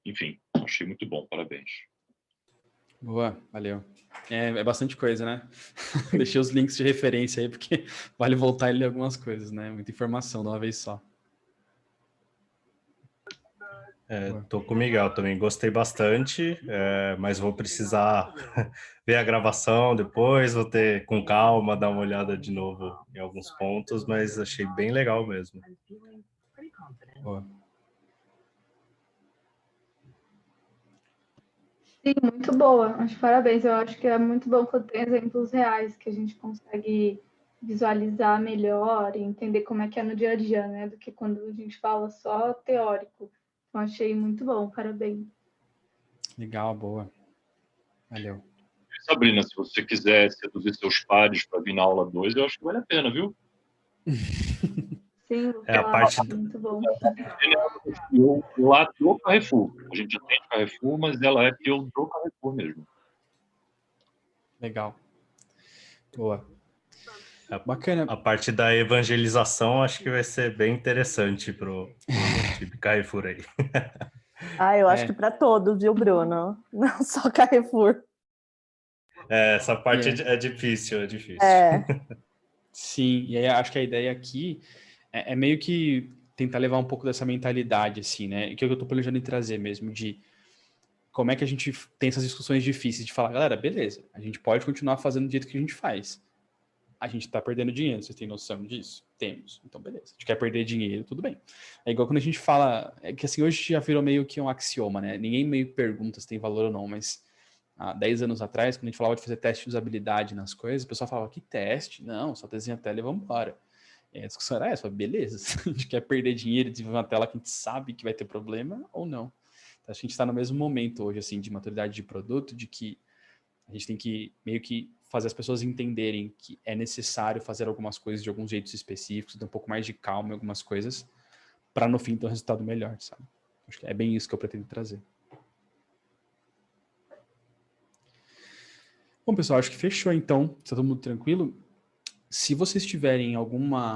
enfim, achei muito bom. Parabéns. Boa, valeu. É bastante coisa, né? Deixei os links de referência aí, porque vale voltar e ler algumas coisas, né? Muita informação de uma vez só. Tô com o Miguel também, gostei bastante, mas vou precisar ver a gravação depois, vou ter com calma, dar uma olhada de novo em alguns pontos, mas achei bem legal mesmo. Boa. Sim, muito boa. Acho parabéns. Eu acho que é muito bom quando tem exemplos reais que a gente consegue visualizar melhor e entender como é que é no dia a dia, né? Do que quando a gente fala só teórico. Então, achei muito bom. Parabéns. Legal, boa. Valeu. Sabrina, se você quiser seduzir seus pares para vir na aula 2, eu acho que vale a pena, viu? Sim, vou A falar. parte Muito bom. Eu lá do Carrefour. A gente atende Carrefour, mas ela é eu do Carrefour mesmo. Legal. Boa. Bacana. A parte da evangelização acho que vai ser bem interessante pro time Carrefour aí. Eu acho que para todos, viu, Bruno? Não só Carrefour. Essa parte é difícil, é difícil. Sim, e aí acho que a ideia aqui é meio que tentar levar um pouco dessa mentalidade, assim, né? Que é o que eu tô planejando em trazer mesmo, de como é que a gente tem essas discussões difíceis de falar, galera, beleza, a gente pode continuar fazendo do jeito que a gente faz. A gente tá perdendo dinheiro, vocês têm noção disso? Temos. Então, beleza. A gente quer perder dinheiro, tudo bem. É igual quando a gente fala, é que assim, hoje já virou meio que um axioma, né? Ninguém meio pergunta se tem valor ou não, mas há 10 anos atrás, quando a gente falava de fazer teste de usabilidade nas coisas, o pessoal falava, que teste? Não, só desenha a tela e vamos embora. E a discussão era essa, beleza, a gente quer perder dinheiro e desenvolver uma tela que a gente sabe que vai ter problema ou não. Então, acho que a gente está no mesmo momento hoje, assim, de maturidade de produto, de que a gente tem que meio que fazer as pessoas entenderem que é necessário fazer algumas coisas de alguns jeitos específicos, ter um pouco mais de calma em algumas coisas, para no fim ter um resultado melhor, sabe? Acho que é bem isso que eu pretendo trazer. Bom, pessoal, acho que fechou então. Está todo mundo tranquilo? Se vocês tiverem alguma